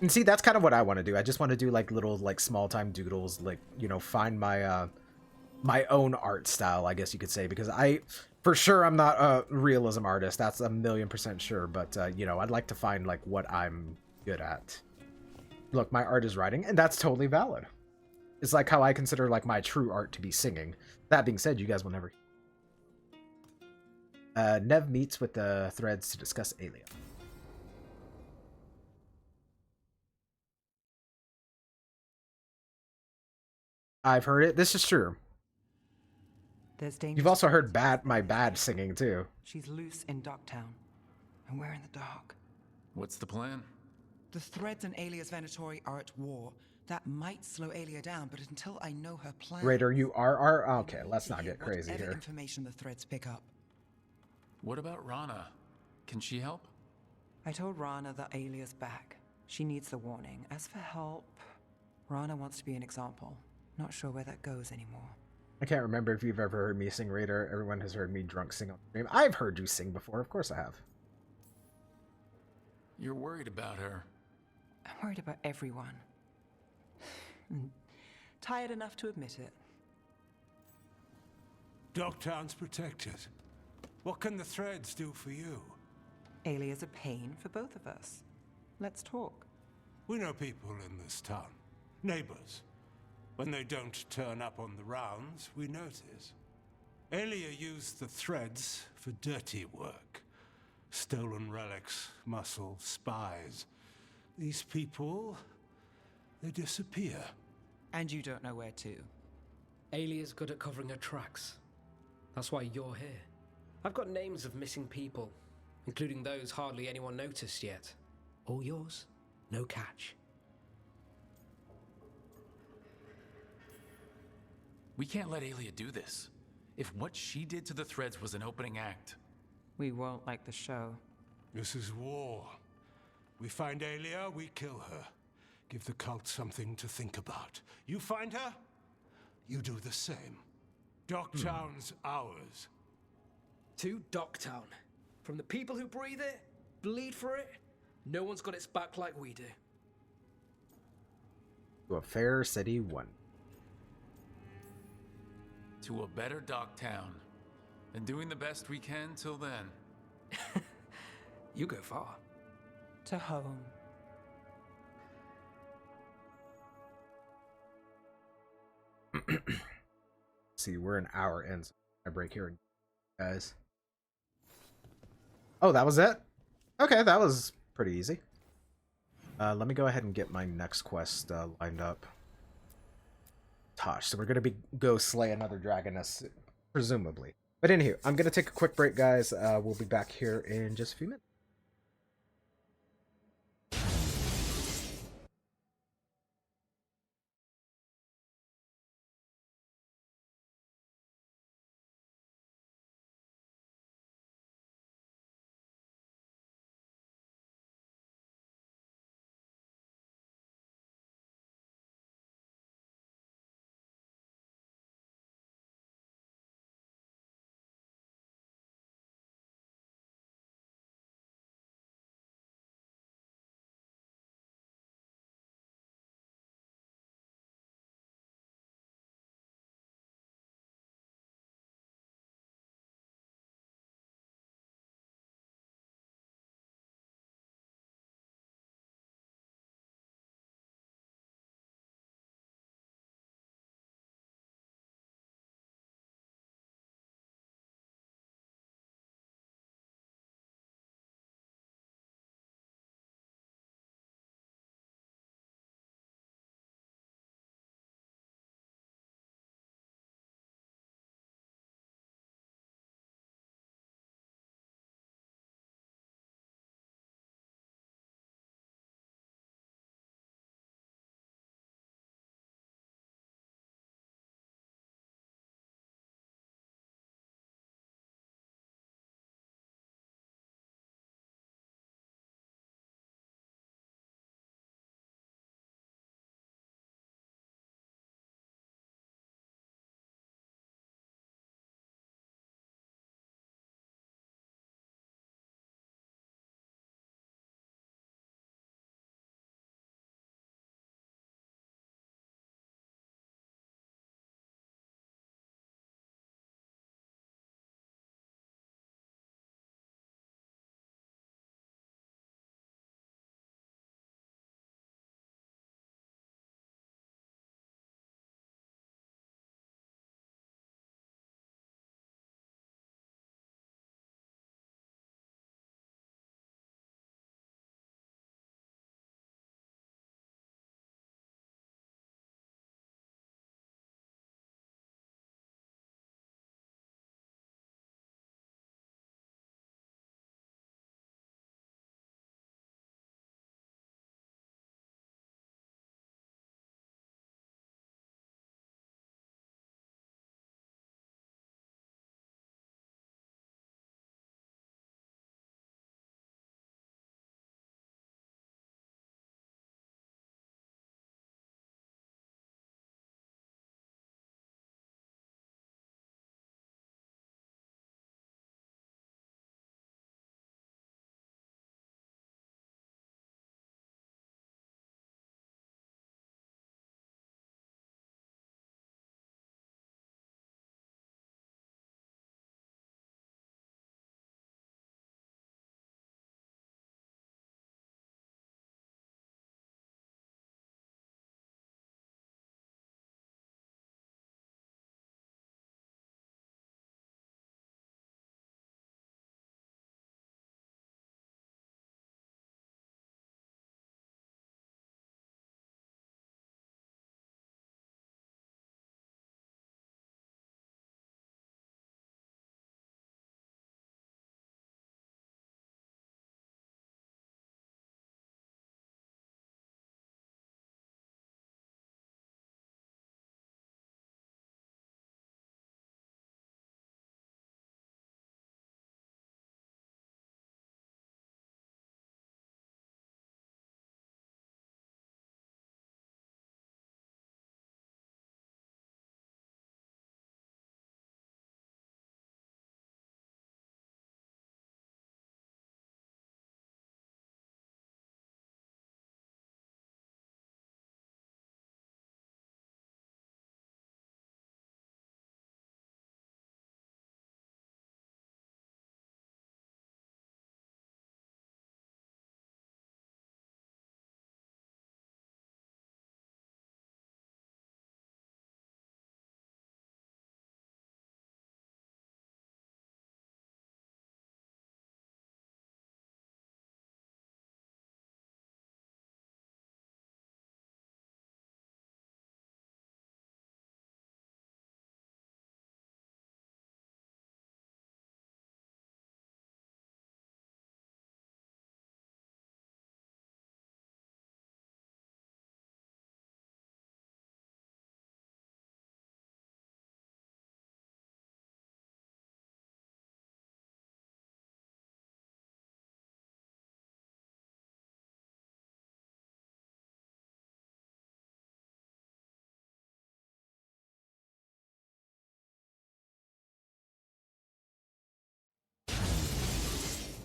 And see, that's kind of what I want to do. I just want to do like little like small time doodles, like, you know, find my my own art style, I guess you could say, because for sure I'm not a realism artist. That's 1,000,000% sure, but you know, I'd like to find like what I'm good at. Look, my art is writing, and that's totally valid. It's like how I consider like my true art to be singing. That being said, you guys will never. Nev meets with the threads to discuss Aelia. I've heard it. This is true. There's danger. You've also heard my bad singing too. She's loose in Docktown, and we're in the dark. What's the plan? The threads and Aelia's Venatori are at war. That might slow Aelia down, but until I know her plan... Raider, you are... Okay, let's not get crazy here. Information the threads pick up. What about Rana? Can she help? I told Rana that Aelia's back. She needs the warning. As for help, Rana wants to be an example. Not sure where that goes anymore. I can't remember if you've ever heard me sing, Raider. Everyone has heard me drunk sing on stream. I've heard you sing before. Of course I have. You're worried about her. I'm worried about everyone. Tired enough to admit it. Docktown's protected. What can the threads do for you? Aelia's a pain for both of us. Let's talk. We know people in this town. Neighbors. When they don't turn up on the rounds, we notice. Aelia used the threads for dirty work. Stolen relics, muscle, spies. These people, they disappear. And you don't know where to. Aelia's good at covering her tracks. That's why you're here. I've got names of missing people. including those hardly anyone noticed yet. All yours, no catch. We can't let Aelia do this. If what she did to the threads was an opening act, We won't like the show. This is war. We find Aelia, we kill her. Give the cult something to think about. You find her, you do the same. Docktown's ours. To Docktown. From the people who breathe it, bleed for it, no one's got its back like we do. To a fair city one. to a better Docktown. And doing the best we can till then. You go far. To home. See, we're an hour in. So I break here, guys. Oh, that was it? Okay, that was pretty easy. Let me go ahead and get my next quest lined up. Tosh, so we're gonna go slay another dragoness, presumably. But anywho, I'm gonna take a quick break, guys. We'll be back here in just a few minutes.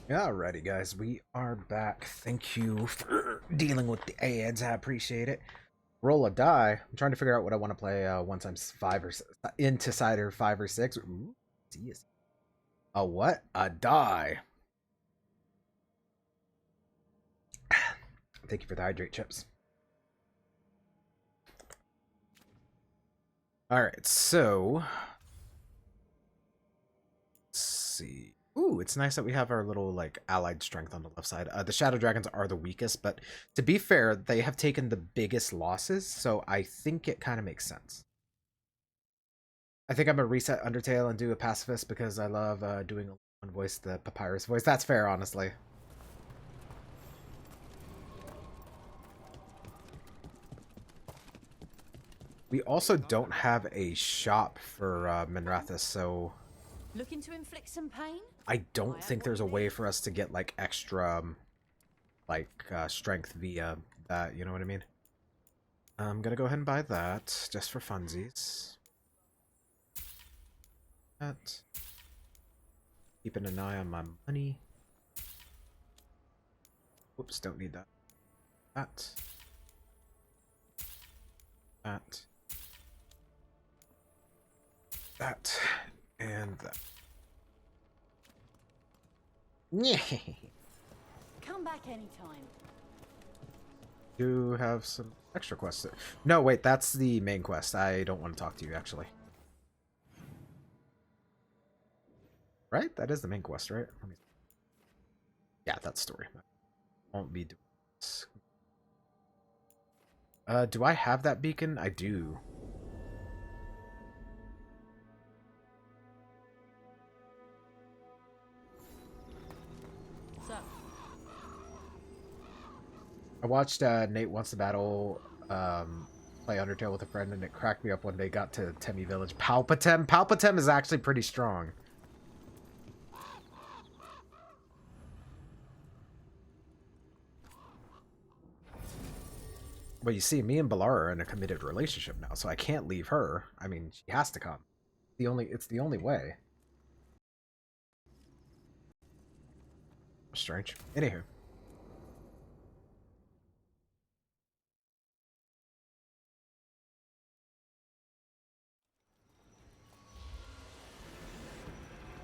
Alrighty, guys, we are back. Thank you for dealing with the ads. I appreciate it. Roll a die. I'm trying to figure out what I want to play once I'm into Cider 5 or 6. Ooh, geez. A what? A die. Thank you for the hydrate chips. Alright, so... let's see. Ooh, it's nice that we have our little, like, allied strength on the left side. The Shadow Dragons are the weakest, but to be fair, they have taken the biggest losses, so I think it kind of makes sense. I think I'm going to reset Undertale and do a Pacifist because I love doing one voice, the Papyrus voice. That's fair, honestly. We also don't have a shop for Minrathous, so... looking to inflict some pain? I don't think there's a way for us to get, like, extra, strength via that, you know what I mean? I'm gonna go ahead and buy that, just for funsies. That. Keeping an eye on my money. Whoops, don't need that. That. That. That. And that. Come back anytime. You have some extra quests. No, wait, that's the main quest. I don't want to talk to you, actually. Right? That is the main quest, right? Let me... yeah, that's story. Won't be doing this. Do I have that beacon? I do. So, I watched Nate Wants to Battle play Undertale with a friend, and it cracked me up when they got to Temi Village. Palpitem? Palpitem is actually pretty strong. But you see, me and Balara are in a committed relationship now, so I can't leave her. I mean, she has to come. It's the only way. Strange. Anywho.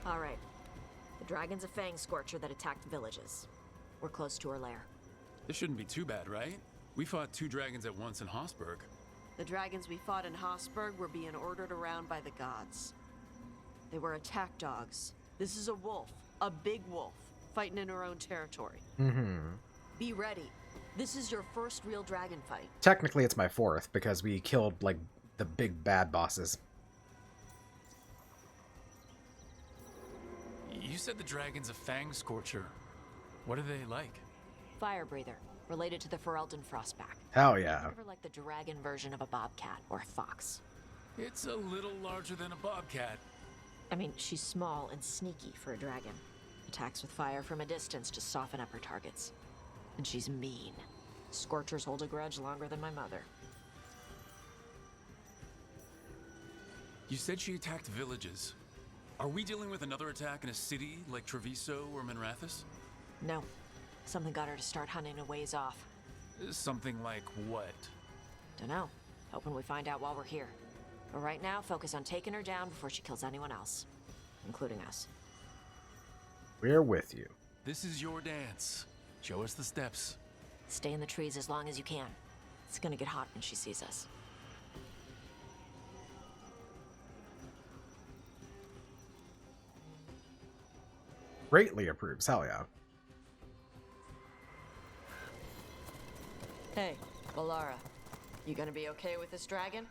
All right. The dragon's a fang scorcher that attacked villages. We're close to her lair. This shouldn't be too bad, right? We fought 2 dragons at once in Hossberg. The dragons we fought in Hossberg were being ordered around by the gods. They were attack dogs. This is a wolf, a big wolf, fighting in her own territory. Mm-hmm. Be ready. This is your first real dragon fight. Technically, it's my 4th, because we killed, like, the big bad bosses. You said the dragon's a fang scorcher. What are they like? Fire breather, related to the Ferelden Frostback. Hell yeah. Sort of like the dragon version of a bobcat or a fox. It's a little larger than a bobcat. I mean, she's small and sneaky for a dragon. Attacks with fire from a distance to soften up her targets. And she's mean. Scorchers hold a grudge longer than my mother. You said she attacked villages. Are we dealing with another attack in a city like Treviso or Minrathous? No. Something got her to start hunting a ways off. Something like what? Dunno. Hoping we find out while we're here. But right now, focus on taking her down before she kills anyone else. Including us. We're with you. This is your dance. Show us the steps. Stay in the trees as long as you can. It's gonna get hot when she sees us. Greatly approves. Hell yeah. Hey, Balara. You gonna be okay with this dragon?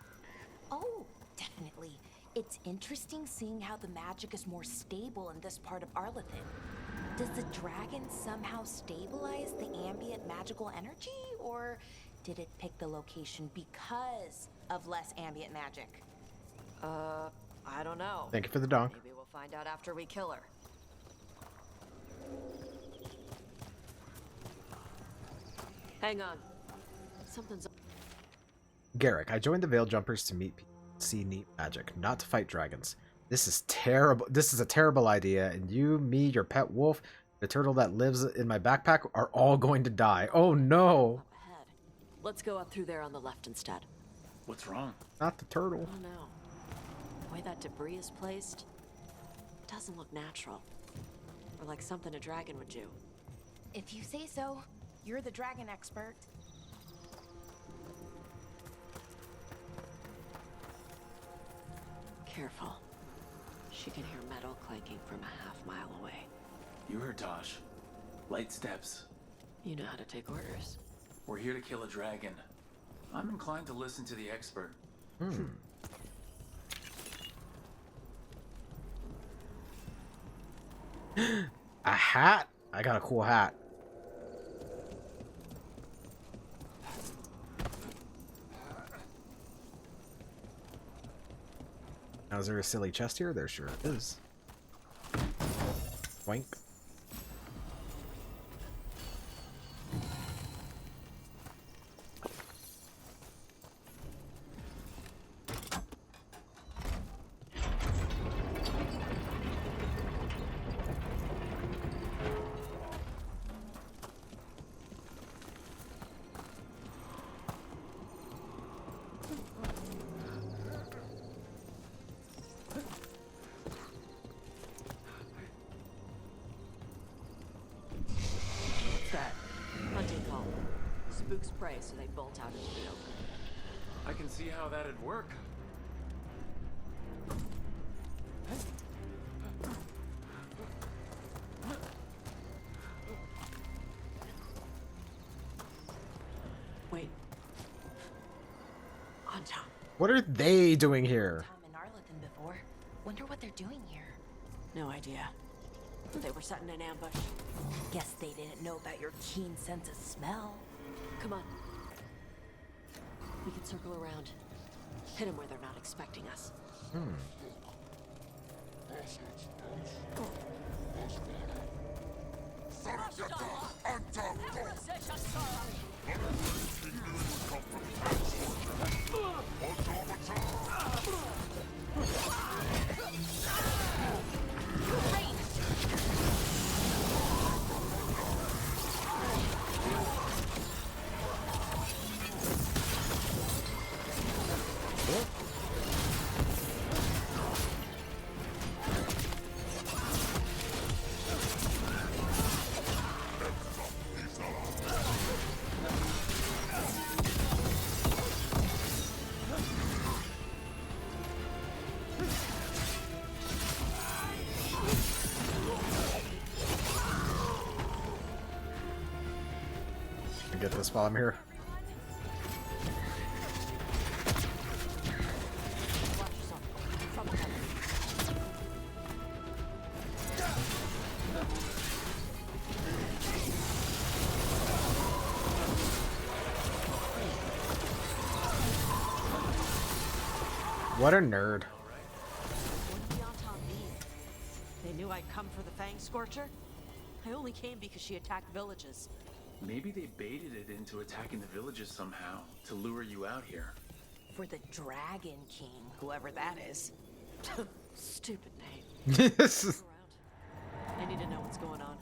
Oh, definitely. It's interesting seeing how the magic is more stable in this part of Arlathan. Does the dragon somehow stabilize the ambient magical energy, or did it pick the location because of less ambient magic? I don't know. Thank you for the donk. Maybe we'll find out after we kill her. Hang on. Something's... Garrick, I joined the Veil Jumpers to meet people, see neat magic, not to fight dragons. This is terrible. This is a terrible idea, and you, me, your pet wolf, The turtle that lives in my backpack are all going to die. Oh no! Ahead. Let's go up through there on the left instead. What's wrong? Not the turtle. Oh no. The way that debris is placed doesn't look natural. Or like something a dragon would do. If you say so, you're the dragon expert. Careful. She can hear metal clanking from a half-mile away. You heard Tosh. Light steps. You know how to take orders. We're here to kill a dragon. I'm inclined to listen to the expert. A hat? I got a cool hat. Now, is there a silly chest here? There sure is. Wank. Spooks prey, so they bolt out into the open. I can see how that'd work. Wait. On top. What are they doing here? Tom and Arlethan before. Wonder what they're doing here. No idea. They were setting an ambush. Guess they didn't know about your keen sense of smell. Come on. We can circle around. Hit them where they're not expecting us. Get this while I'm here. What a nerd. What did the Anton mean? They knew I'd come for the Fang Scorcher? I only came because she attacked villages. Maybe they baited it into attacking the villages somehow to lure you out here. For the Dragon King, whoever that is. Stupid name. Yes. I need to know what's going on.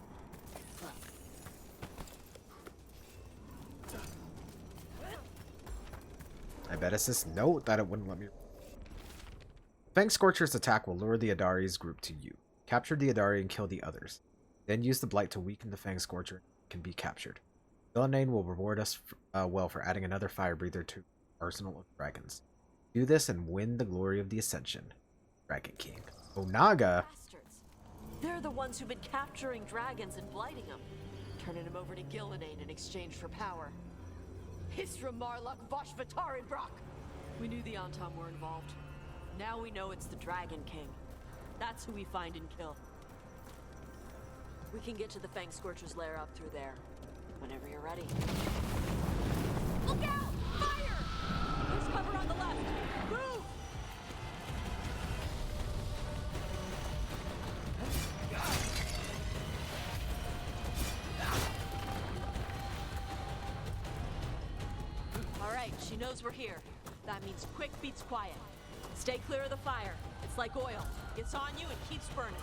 I bet it's this note that it wouldn't let me. Fang Scorcher's attack will lure the Adari's group to you. Capture the Adari and kill the others. Then use the Blight to weaken the Fang Scorcher and can be captured. Villainane will reward us well for adding another fire breather to Arsenal of Dragons. Do this and win the glory of the Ascension. Dragon King. Onaga? Bastards. They're the ones who've been capturing dragons and blighting them. Turning them over to Gillinane in exchange for power. Hisra Marluk Voshvatari Brock! We knew the Antom were involved. Now we know it's the Dragon King. That's who we find and kill. We can get to the Fang Scorcher's lair up through there. Whenever you're ready. Look out! Fire! There's cover on the left! Move! Alright, she knows we're here. That means quick beats quiet. Stay clear of the fire. It's like oil. Gets on you and keeps burning.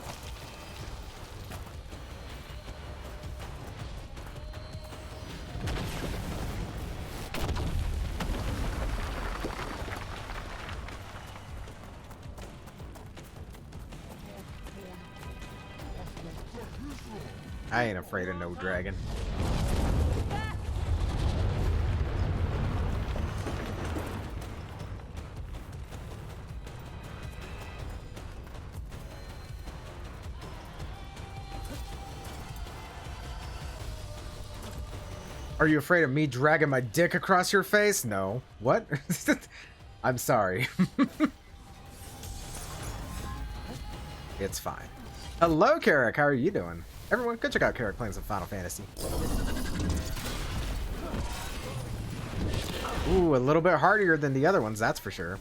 I ain't afraid of no dragon. Are you afraid of me dragging my dick across your face? No. What? I'm sorry. It's fine. Hello, Carrick. How are you doing? Everyone, go check out Carrick playing some Final Fantasy. Ooh, a little bit harder than the other ones, that's for sure.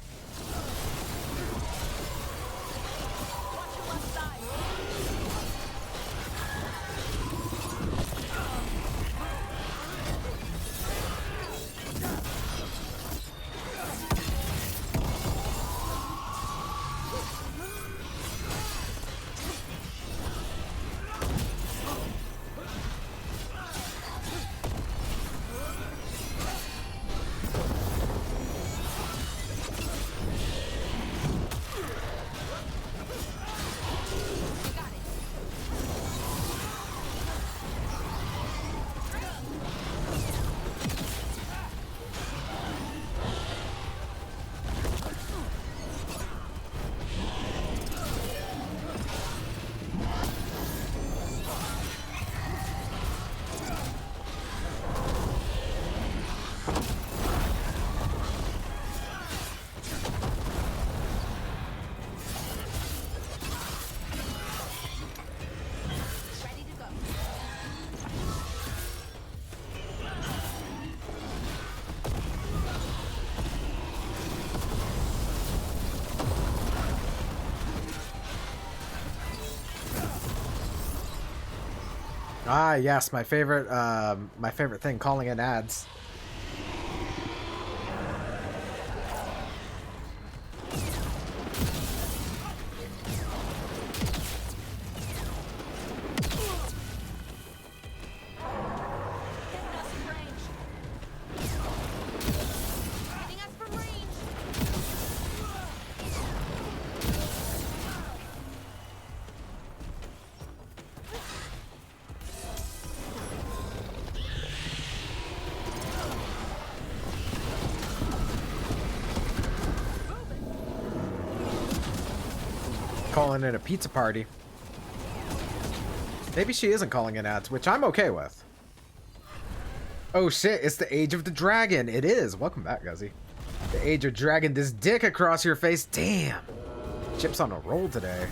Ah, yes, my favorite thing, calling in ads. Calling it a pizza party. Maybe she isn't calling in ads, which I'm okay with. Oh shit, it's the age of the dragon. It is. Welcome back, Guzzy. The age of dragging this dick across your face. Damn. Chip's on a roll today.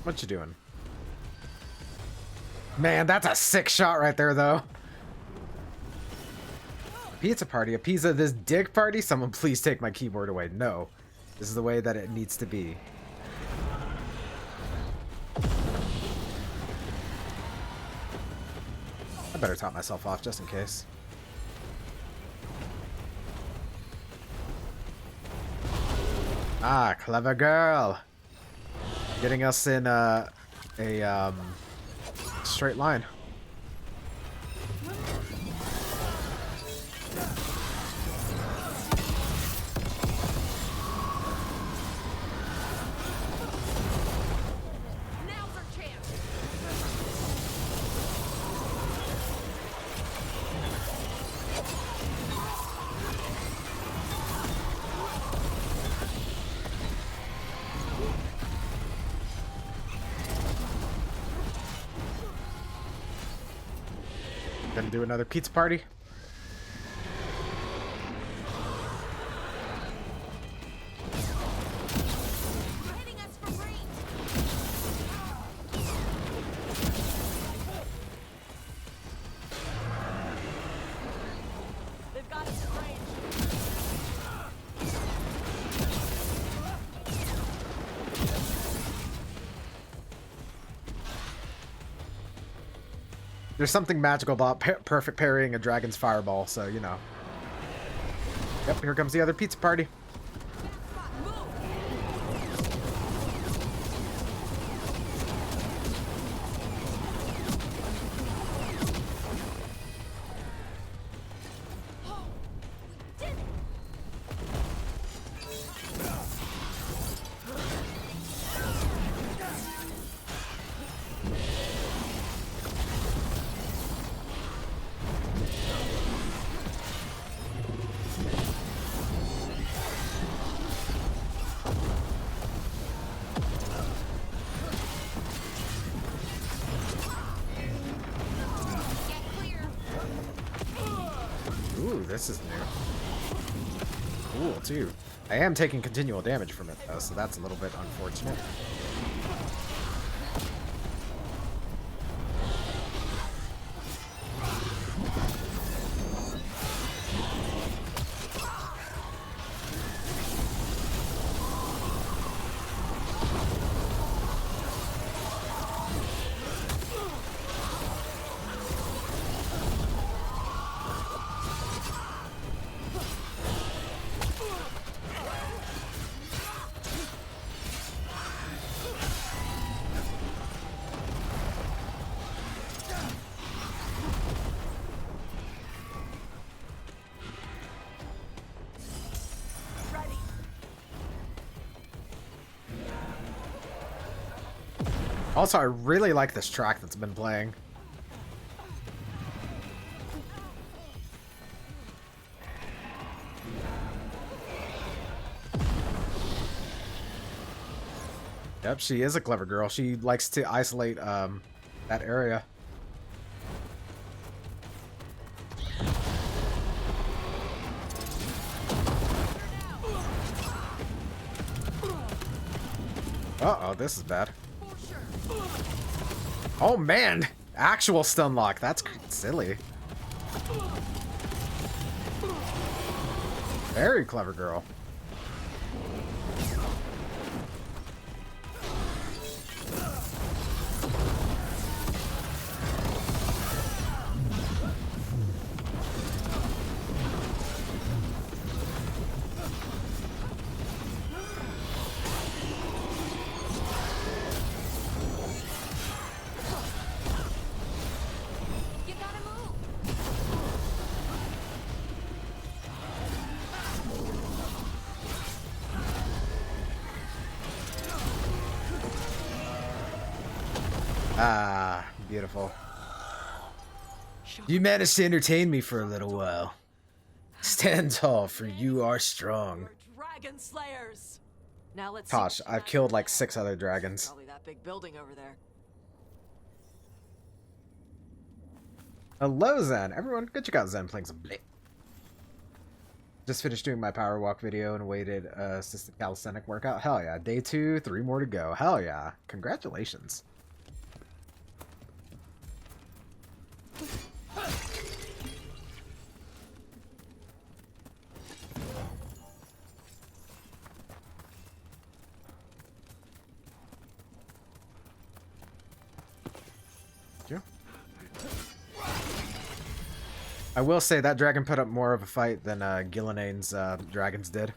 What you doing? Man, that's a sick shot right there, though. Pizza party? A pizza this dick party? Someone please take my keyboard away. No. This is the way that it needs to be. I better top myself off just in case. Ah, clever girl. Getting us in a straight line. Gonna do another pizza party. There's something magical about perfect parrying a dragon's fireball, so you know. Yep, here comes the other pizza party. Ooh, this is new. Cool, too. I am taking continual damage from it, though, so that's a little bit unfortunate. Also, I really like this track that's been playing. Yep, she is a clever girl. She likes to isolate that area. Uh-oh, this is bad. Oh man, actual stun lock. That's silly. Very clever girl. Ah, beautiful. You managed to entertain me for a little while. Stand tall, for you are strong. Dragon slayers. Now let's Tosh, I've killed like 6 other dragons. Probably that big building over there. Hello, Zen. Everyone, go check out Zen playing some Blade. Just finished doing my power walk video and waited assisted calisthenic workout. Hell yeah. Day 2, 3 more to go. Hell yeah. Congratulations. I will say that dragon put up more of a fight than Gillinane's dragons did.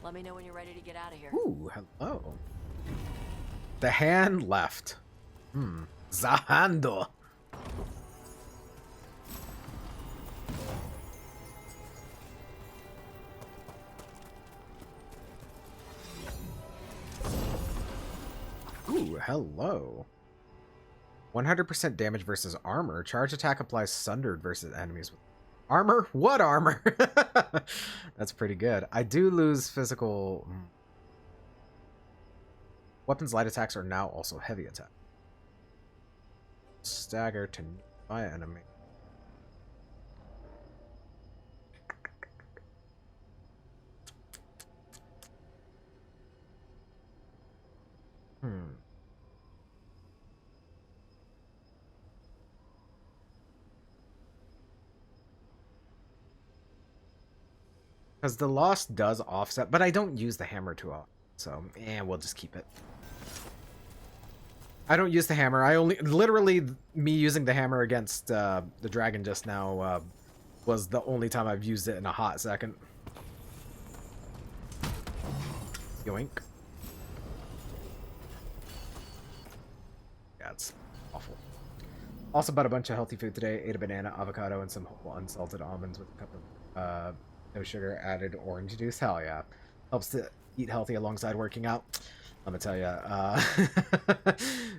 Let me know when you're ready to get out of here. Ooh, hello. The hand left. Zahando. Ooh, hello. 100% damage versus armor. Charge attack applies sundered versus enemies with armor? What armor? That's pretty good. I do lose physical. Weapons light attacks are now also heavy attack. Stagger to nearby enemy. Because the loss does offset, but I don't use the hammer too often. So, we'll just keep it. I don't use the hammer. I only... Literally, me using the hammer against the dragon just now was the only time I've used it in a hot second. Yoink. Yeah, it's awful. Also bought a bunch of healthy food today. Ate a banana, avocado, and some whole unsalted almonds with a cup of no sugar added orange juice. Hell yeah. Helps to eat healthy alongside working out. Let me tell you,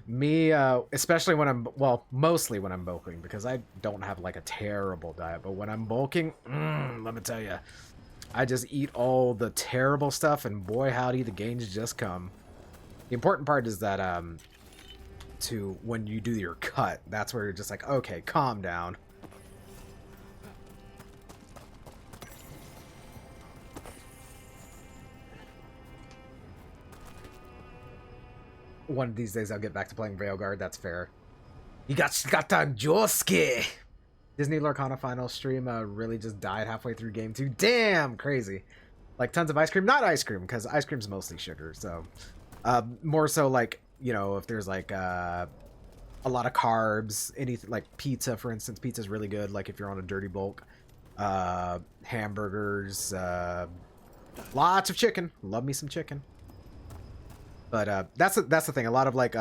me, especially when I'm, well, mostly when I'm bulking, because I don't have like a terrible diet, but when I'm bulking, let me tell you, I just eat all the terrible stuff, and boy howdy, the gains just come. The important part is that, when you do your cut, that's where you're just like, okay, calm down. One of these days I'll get back to playing Veilguard, that's fair. You got Josuke! Disney Lorcana final stream really just died halfway through game 2. Damn, crazy. Like tons of ice cream. Not ice cream, because ice cream's mostly sugar, so... more so like, you know, if there's like a lot of carbs, anything like pizza, for instance. Pizza's really good, like if you're on a dirty bulk. Hamburgers, lots of chicken. Love me some chicken. But that's the thing. A lot of like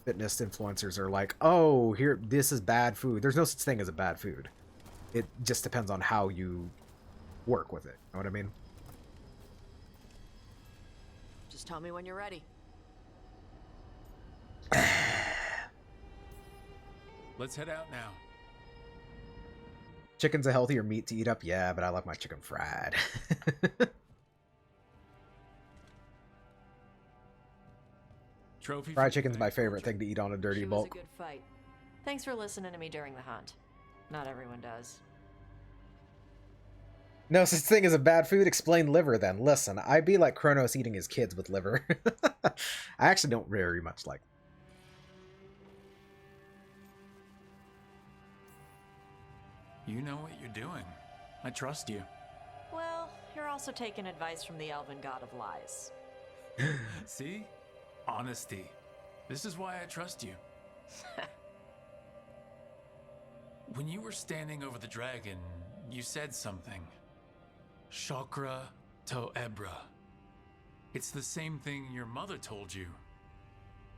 fitness influencers are like, oh, here, this is bad food. There's no such thing as a bad food. It just depends on how you work with it. You know what I mean? Just tell me when you're ready. Let's head out now. Chicken's a healthier meat to eat up? Yeah, but I like my chicken fried. Fried chicken's my favorite thing to eat on a dirty bulk. It was a good fight. Thanks for listening to me during the hunt. Not everyone does. No such thing as a bad food? Explain liver then. Listen, I'd be like Kronos eating his kids with liver. I actually don't very much like. You know what you're doing. I trust you. Well, you're also taking advice from the elven god of lies. See? Honesty. This is why I trust you. When you were standing over the dragon, you said something. Chakra to Ebra. It's the same thing your mother told you.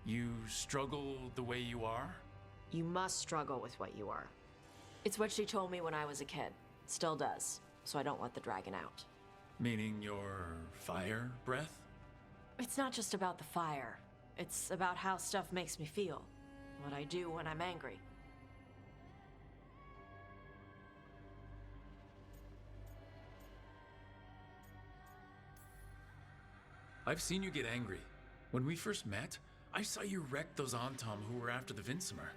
You struggle the way you are? You must struggle with what you are. It's what she told me when I was a kid. Still does. So I don't let the dragon out. Meaning your fire breath? It's not just about the fire. It's about how stuff makes me feel. What I do when I'm angry. I've seen you get angry. When we first met, I saw you wreck those Antom who were after the Vinsimer.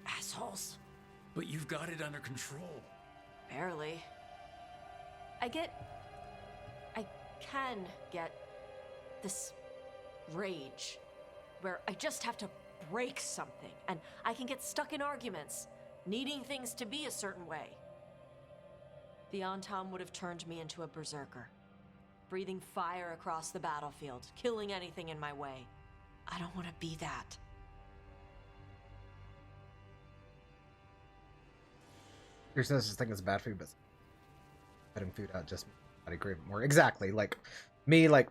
Assholes. But you've got it under control. Barely. I can get this rage where I just have to break something and I can get stuck in arguments, needing things to be a certain way. The Antom would have turned me into a berserker, breathing fire across the battlefield, killing anything in my way. I don't want to be that. There's no such thing as bad food, but cutting food out just I crave it more. Exactly. Like me, like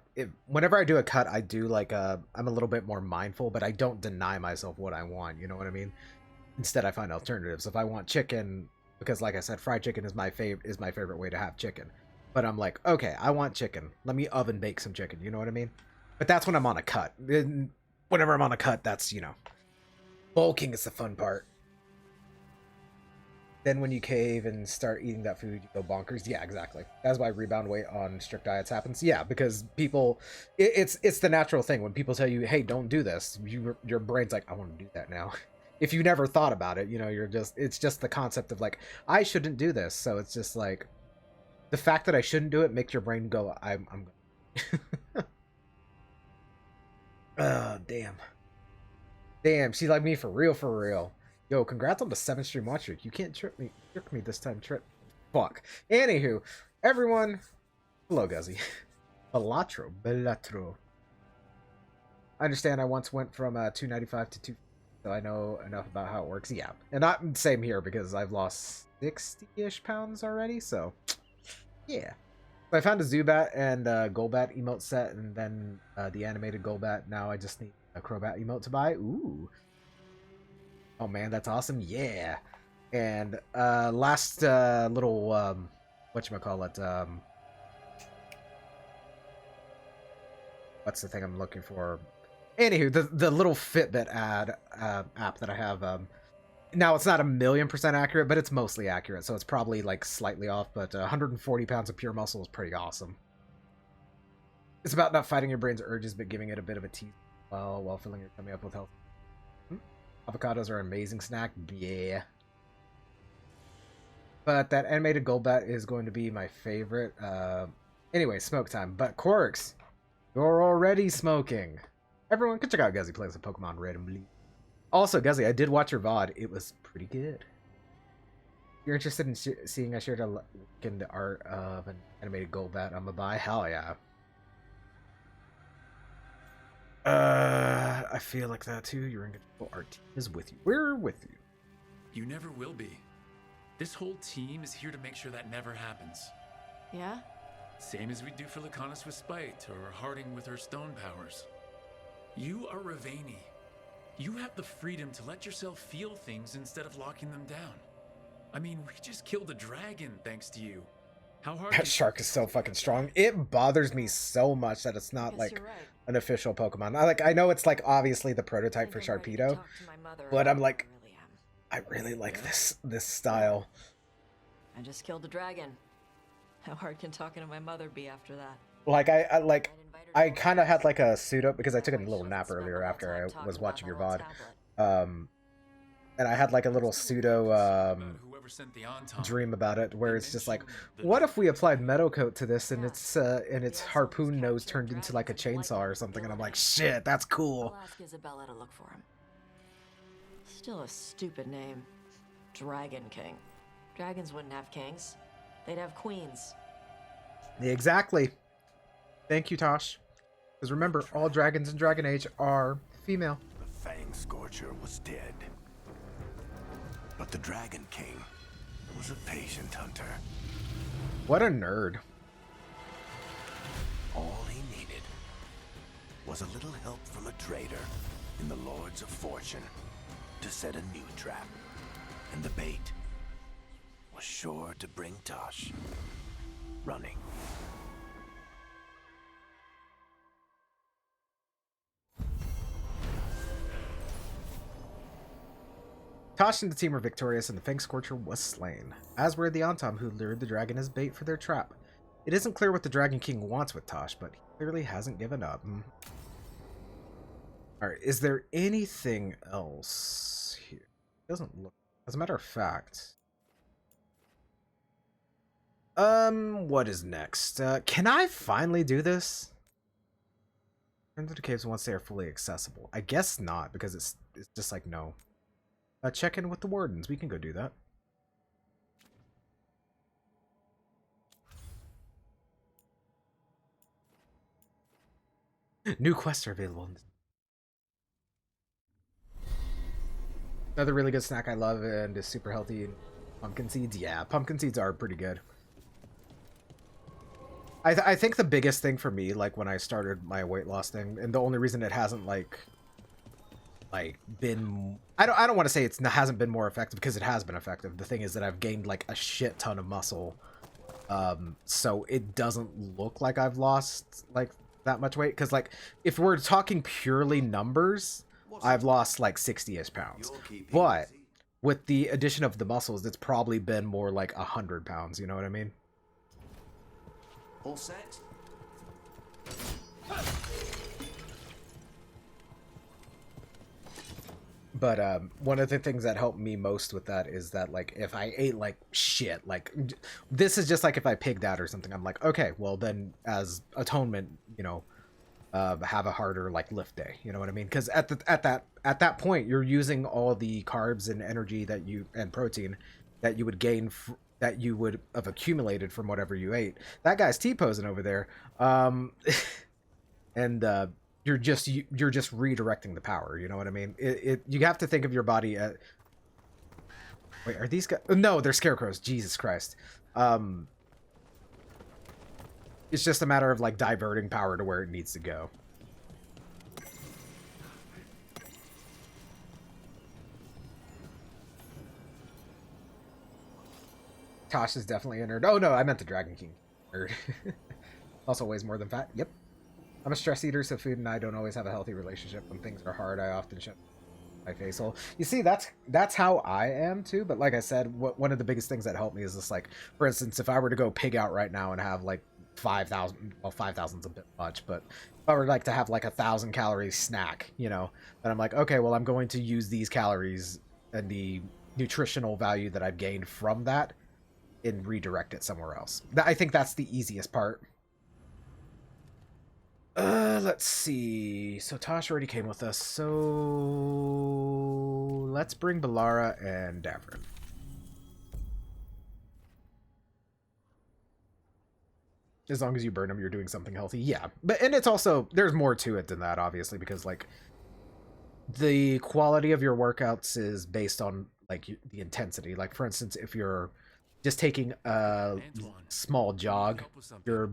whenever I do a cut, I do like I'm a little bit more mindful, but I don't deny myself what I want. You know what I mean? Instead, I find alternatives. If I want chicken, because like I said, fried chicken is my favorite way to have chicken. But I'm like, okay, I want chicken. Let me oven bake some chicken. You know what I mean? But that's when I'm on a cut. Whenever I'm on a cut, that's, you know, bulking is the fun part. Then when you cave and start eating that food, you go bonkers. Yeah, exactly. That's why rebound weight on strict diets happens. Yeah, because people, it's the natural thing. When people tell you, hey, don't do this, your brain's like, I want to do that now. If you never thought about it, you know, it's just the concept of like, I shouldn't do this. So it's just like, the fact that I shouldn't do it makes your brain go, I'm going. Oh, damn. Damn, she's like me for real, for real. Yo, congrats on the 7th stream watch streak. You can't trick me this time, Fuck. Anywho, everyone, Hello, Guzzy. Bellatro. I understand I once went from 295 to 2, so I know enough about how it works. Yeah, and not same here because I've lost 60-ish pounds already, so yeah. So I found a Zubat and Golbat emote set, and then the animated Golbat. Now I just need a Crobat emote to buy. Ooh. Oh man, that's awesome. Yeah. And last little whatchamacallit, what's the thing I'm looking for? Anywho, the little Fitbit app that I have, now it's not 1,000,000% accurate, but it's mostly accurate, so it's probably like slightly off, but 140 pounds of pure muscle is pretty awesome. It's about not fighting your brain's urges, but giving it a bit of a tease while filling your tummy up with health. Avocados are an amazing snack, yeah. But that animated Golbat is going to be my favorite. Anyway, smoke time. But Quarks, you're already smoking. Everyone can check out Guzzy plays a Pokemon randomly. Also, Guzzy, I did watch your VOD. It was pretty good. If you're interested in seeing I shared a link in the art of an animated Golbat I'm gonna buy? Hell yeah. I feel like that too. You're in control. Our team is with you. We're with you. You never will be. This whole team is here to make sure that never happens. Yeah? Same as we do for Lacanis with Spite, or Harding with her stone powers. You are Ravani. You have the freedom to let yourself feel things instead of locking them down. I mean, we just killed a dragon thanks to you. How hard That shark is so fucking strong. It bothers me so much that it's not like an official Pokemon. I know it's like obviously the prototype for Sharpedo, but I'm like, I really like this style. I just killed a dragon. How hard can talking to my mother be after that? Like I kind of had like a pseudo, because I took a little nap earlier after I was watching your VOD. And I had like a little pseudo dream about it, where it's just like, what if we applied metal coat to this and its harpoon nose turned into like a chainsaw or something? And I'm like, shit, that's cool. I'll ask Isabella to look for him. Still a stupid name. Dragon King. Dragons wouldn't have kings. They'd have queens. Exactly. Thank you, Tosh. Because remember, all dragons in Dragon Age are female. The Fang Scorcher was dead. But the Dragon King was a patient hunter. What a nerd. All he needed was a little help from a trader in the Lords of Fortune to set a new trap. And the bait was sure to bring Tosh running. Tosh and the team are victorious, and the Fang Scorcher was slain, as were the Antam who lured the dragon as bait for their trap. It isn't clear what the Dragon King wants with Tosh, but he clearly hasn't given up. Alright, is there anything else here? It doesn't look... As a matter of fact... what is next? Can I finally do this? Return to the caves once they are fully accessible. I guess not, because it's just like, no. Check in with the wardens. We can go do that. New quests are available. Another really good snack I love and is super healthy. Pumpkin seeds. Yeah, pumpkin seeds are pretty good. I think the biggest thing for me, like when I started my weight loss thing, and the only reason it hasn't like been, I don't want to say it hasn't been more effective, because it has been effective. The thing is that I've gained like a shit ton of muscle, so it doesn't look like I've lost like that much weight. Because like if we're talking purely numbers, I've lost like 60-ish pounds, but with the addition of the muscles, it's probably been more like 100 pounds. You know what I mean? All set? But one of the things that helped me most with that is that, like, if I ate like shit, like this is just like if I pigged out or something, I'm like, okay, well then as atonement, you know, have a harder like lift day. You know what I mean? Because at that point, you're using all the carbs and energy that you and protein that you would gain that you would have accumulated from whatever you ate. That guy's T-posing over there. And you're just redirecting the power, you know what I mean? You have to think of your body at... Wait, are these guys... No, they're scarecrows. Jesus Christ. It's just a matter of like diverting power to where it needs to go. Tosh is definitely a nerd. Oh no, I meant the Dragon King nerd. Also weighs more than fat. Yep. I'm a stress eater, so food and I don't always have a healthy relationship. When things are hard, I often shut my face hole. You see, that's how I am too. But like I said, one of the biggest things that helped me is just like, for instance, if I were to go pig out right now and have like 5,000, well, 5,000's a bit much, but if I were like to have like 1,000 calories snack, you know, then I'm like, okay, well, I'm going to use these calories and the nutritional value that I've gained from that and redirect it somewhere else. I think that's the easiest part. Let's see. So Tosh already came with us, so let's bring Balara and Davrin. As long as you burn them, you're doing something healthy. Yeah, and it's also, there's more to it than that, obviously, because like the quality of your workouts is based on like the intensity. Like for instance, if you're just taking a small jog, you're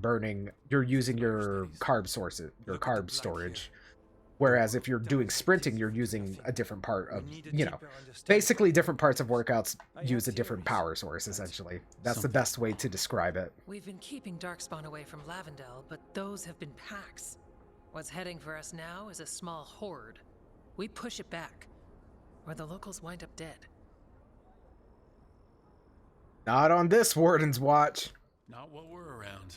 using your carb sources, your carb storage. Whereas if you're doing sprinting, you're using a different part of, you know, basically different parts of workouts use a different power source, essentially. That's the best way to describe it. We've been keeping Darkspawn away from Lavendel, but those have been packs. What's heading for us now is a small horde. We push it back, or the locals wind up dead. Not on this Warden's watch. Not while we're around.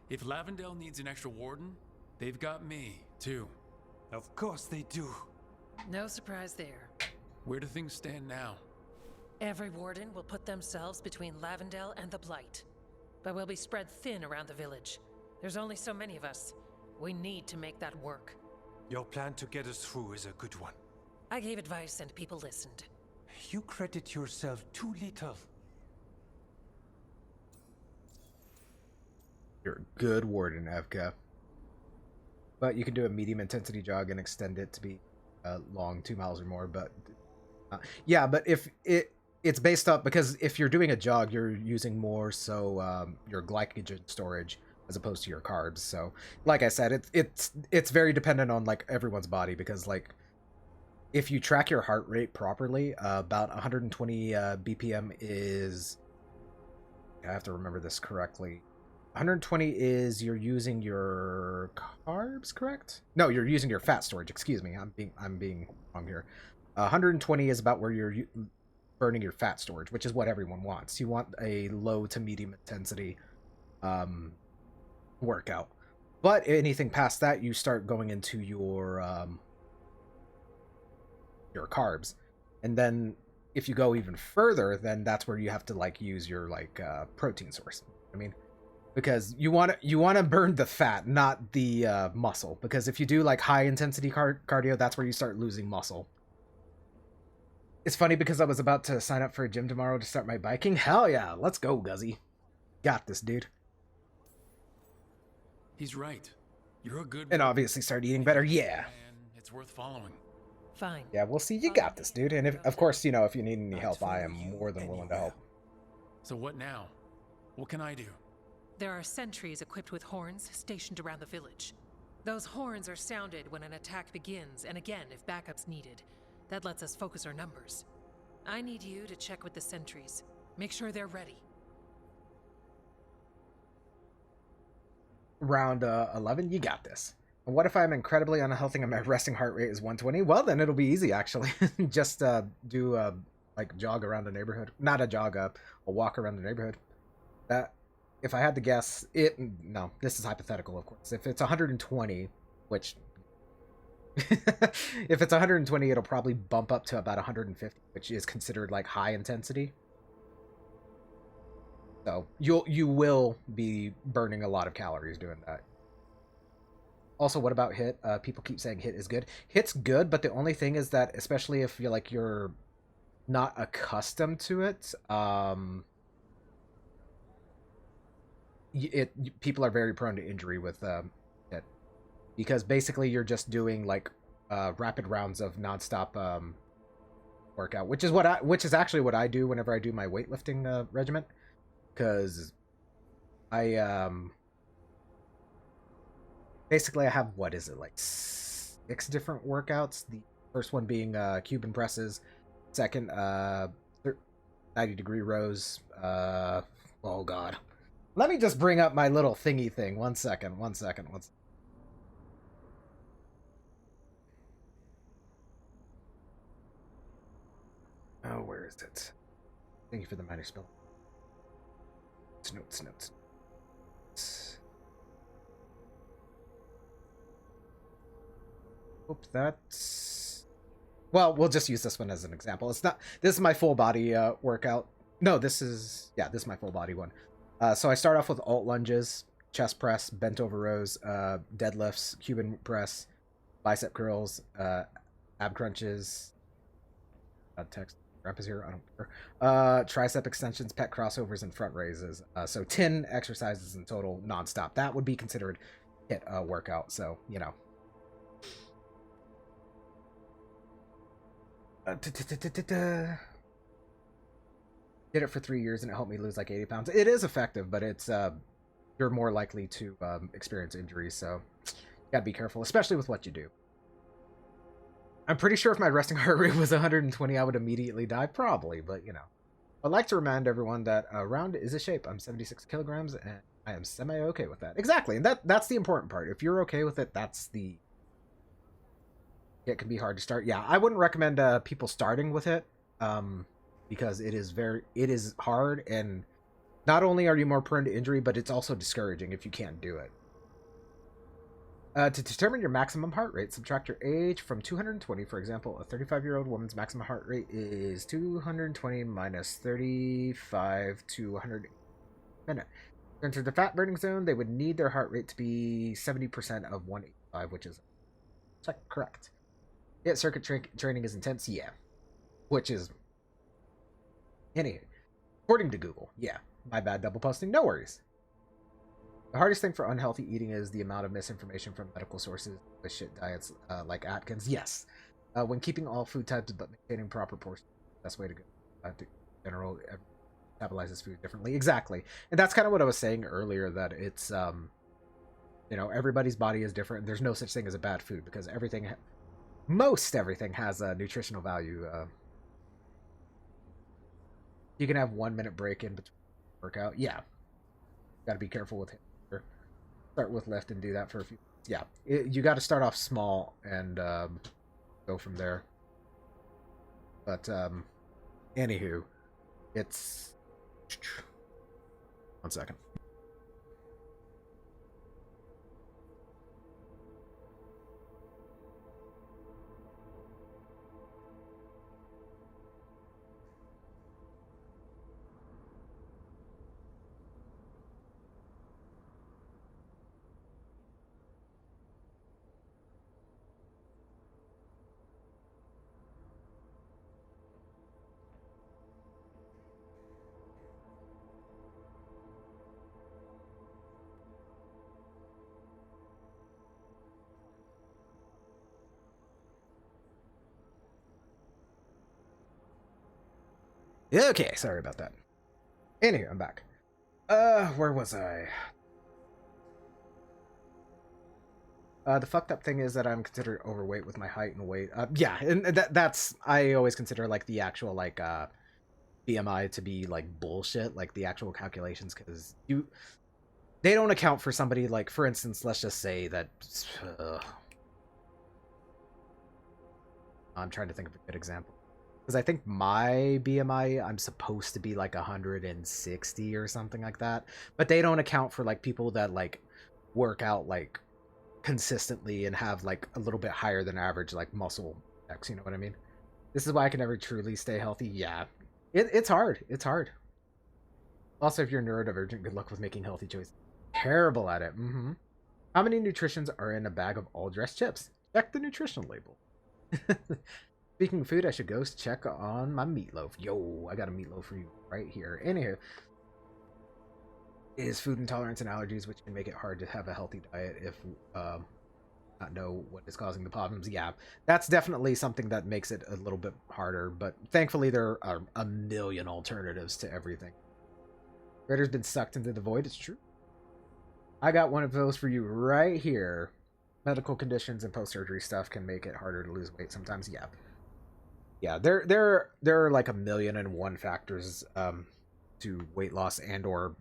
If Lavendel needs an extra warden, they've got me, too. Of course they do. No surprise there. Where do things stand now? Every warden will put themselves between Lavendel and the Blight. But we'll be spread thin around the village. There's only so many of us. We need to make that work. Your plan to get us through is a good one. I gave advice and people listened. You credit yourself too little. You're a good warden, Evka. But you can do a medium intensity jog and extend it to be long, 2 miles or more. But yeah, but if it's based up, because if you're doing a jog, you're using more so your glycogen storage as opposed to your carbs. So like I said, it's very dependent on like everyone's body, because like if you track your heart rate properly, about 120 BPM is, I have to remember this correctly. 120 is you're using your carbs, correct? No, you're using your fat storage. Excuse me, I'm being wrong here. 120 is about where you're burning your fat storage, which is what everyone wants. You want a low to medium intensity workout. But anything past that, you start going into your carbs, and then if you go even further, then that's where you have to like use your like protein source. I mean, because you want to burn the fat, not the muscle. Because if you do like high intensity cardio, that's where you start losing muscle. It's funny because I was about to sign up for a gym tomorrow to start my biking. Hell yeah, let's go, Guzzy. Got this, dude. He's right. You're a good. And obviously start eating better. Yeah. It's worth following. Fine. Yeah, we'll see. You got this, dude. And if, of course, you know, if you need any help, I am more than willing to help. So what now? What can I do? There are sentries equipped with horns stationed around the village. Those horns are sounded when an attack begins, and again if backup's needed. That lets us focus our numbers. I need you to check with the sentries. Make sure they're ready. Round 11, you got this. And what if I'm incredibly unhealthy and my resting heart rate is 120? Well, then it'll be easy, actually. Just do like jog around the neighborhood. Not a jog, a walk around the neighborhood. That, if I had to guess, no, this is hypothetical, of course. If it's 120, which, if it's 120, it'll probably bump up to about 150, which is considered like high intensity. So you will be burning a lot of calories doing that. Also, what about hit? People keep saying hit is good. Hit's good, but the only thing is that, especially if you're not accustomed to it, people are very prone to injury with it, because basically you're just doing like rapid rounds of nonstop workout, which is actually what I do whenever I do my weightlifting regimen, because I basically I have, what is it, like 6 different workouts. The first one being Cuban presses, second 90-degree rows. Oh god, let me just bring up my little thingy thing. One second. Oh, where is it? Thank you for the minor spell. Notes. Hope that's... Well, we'll just use this one as an example. It's not... This is my full body workout. No, this is... Yeah, this is my full body one. So I start off with alt lunges, chest press, bent over rows, deadlifts, Cuban press, bicep curls, ab crunches. Text Grandpa's here, I don't care. Tricep extensions, pec crossovers, and front raises. So 10 exercises in total, nonstop. That would be considered HIIT workout. So, you know. Did it for 3 years and it helped me lose like 80 pounds. It is effective, but it's you're more likely to experience injuries, so you gotta be careful, especially with what you do. I'm pretty sure if my resting heart rate was 120, I would immediately die, probably, but you know. I'd like to remind everyone that round is a shape. I'm 76 kilograms and I am semi-okay with that. Exactly, and that's the important part. If you're okay with it, that's the... It can be hard to start. Yeah, I wouldn't recommend people starting with it, because it is hard, and not only are you more prone to injury, but it's also discouraging if you can't do it. To determine your maximum heart rate, subtract your age from 220. For example, a 35-year-old woman's maximum heart rate is 220 minus 35 to 100 minute. To enter the fat burning zone, they would need their heart rate to be 70% of 185, which is correct. Yeah, circuit training is intense. Yeah, which is according to Google. Yeah, my bad, double posting. No worries. The hardest thing for unhealthy eating is the amount of misinformation from medical sources with shit diets like Atkins. Yes, when keeping all food types but maintaining proper portions, best way to go. General metabolizes food differently. Exactly, and that's kind of what I was saying earlier. That it's you know, everybody's body is different. There's no such thing as a bad food because most everything has a nutritional value. You can have 1 minute break in between workout. Yeah, got to be careful with it. Start with lift and do that for a few. Yeah, you got to start off small and go from there. But anywho, it's 1 second. Okay, sorry about that. Anyway, I'm back. Where was I? The fucked up thing is that I'm considered overweight with my height and weight. Yeah, and that's... I always consider, like, the actual, like, BMI to be, like, bullshit. Like, the actual calculations, because they don't account for somebody, like, for instance, let's just say that... I'm trying to think of a good example. Because I think my BMI, I'm supposed to be like 160 or something like that. But they don't account for like people that like work out like consistently and have like a little bit higher than average like muscle X, you know what I mean? This is why I can never truly stay healthy. Yeah, it's hard. It's hard. Also, if you're neurodivergent, good luck with making healthy choices. Terrible at it. How many nutritions are in a bag of all dressed chips? Check the nutrition label. Speaking of food, I should go check on my meatloaf. Yo, I got a meatloaf for you right here. Anywho, is food intolerance and allergies, which can make it hard to have a healthy diet if not know what is causing the problems. Yeah, that's definitely something that makes it a little bit harder, but thankfully there are a million alternatives to everything. Raider's been sucked into the void. It's true. I got one of those for you right here. Medical conditions and post-surgery stuff can make it harder to lose weight sometimes. Yeah. Yeah, there are like 1,000,001 factors to weight loss and or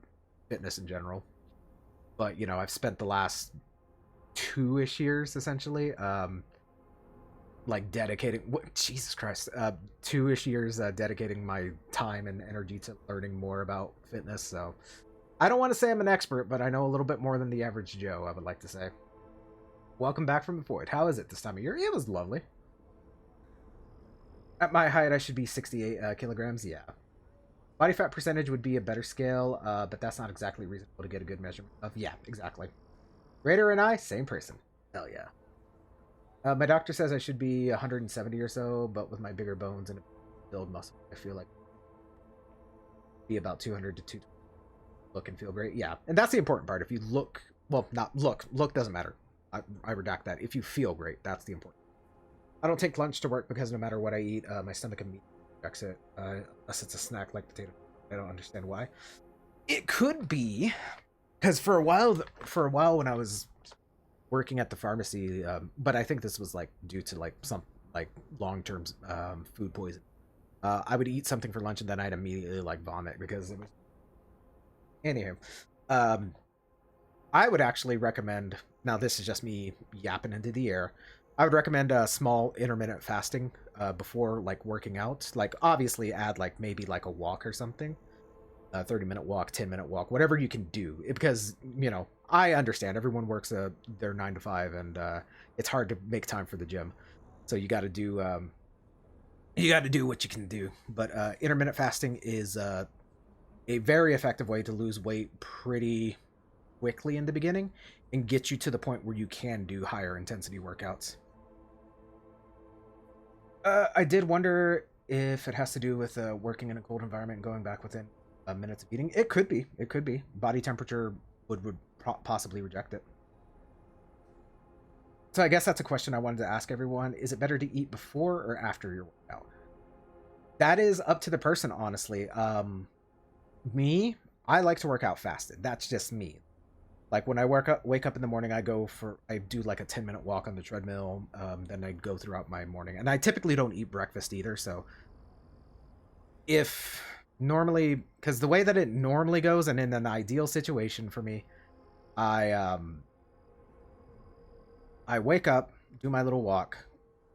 fitness in general. But, you know, I've spent the last 2-ish years essentially like dedicating Jesus Christ, 2-ish years dedicating my time and energy to learning more about fitness. So I don't want to say I'm an expert, but I know a little bit more than the average Joe, I would like to say. Welcome back from the void. How is it this time of year? It was lovely. At my height, I should be 68 kilograms. Yeah. Body fat percentage would be a better scale, but that's not exactly reasonable to get a good measurement of. Yeah, exactly. Raider and I, same person. Hell yeah. My doctor says I should be 170 or so, but with my bigger bones and build muscle, I feel like be about 200 to 220. Look and feel great. Yeah, and that's the important part. If you look, well, not look. Look doesn't matter. I redact that. If you feel great, that's the important. I don't take lunch to work because no matter what I eat, my stomach immediately rejects it, unless it's a snack like potato. I don't understand why. It could be because for a while when I was working at the pharmacy, but I think this was like due to like some like long-term food poisoning. I would eat something for lunch and then I'd immediately like vomit because it was. Anywho, I would actually recommend. Now this is just me yapping into the air. I would recommend a small intermittent fasting before like working out. Like obviously add like maybe like a walk or something. A 30-minute walk, 10-minute walk, whatever you can do. Because, you know, I understand everyone works their 9 to 5 and it's hard to make time for the gym. So you got to do what you can do. But intermittent fasting is a very effective way to lose weight pretty quickly in the beginning and get you to the point where you can do higher intensity workouts. I did wonder if it has to do with working in a cold environment and going back within minutes of eating. It could be. It could be. Body temperature would possibly reject it. So I guess that's a question I wanted to ask everyone. Is it better to eat before or after your workout? That is up to the person, honestly. Me, I like to work out fasted. That's just me. Like when I wake up in the morning, I do like a 10-minute walk on the treadmill. Then I go throughout my morning, and I typically don't eat breakfast either. So if normally, because the way that it normally goes, and in an ideal situation for me, I wake up, do my little walk,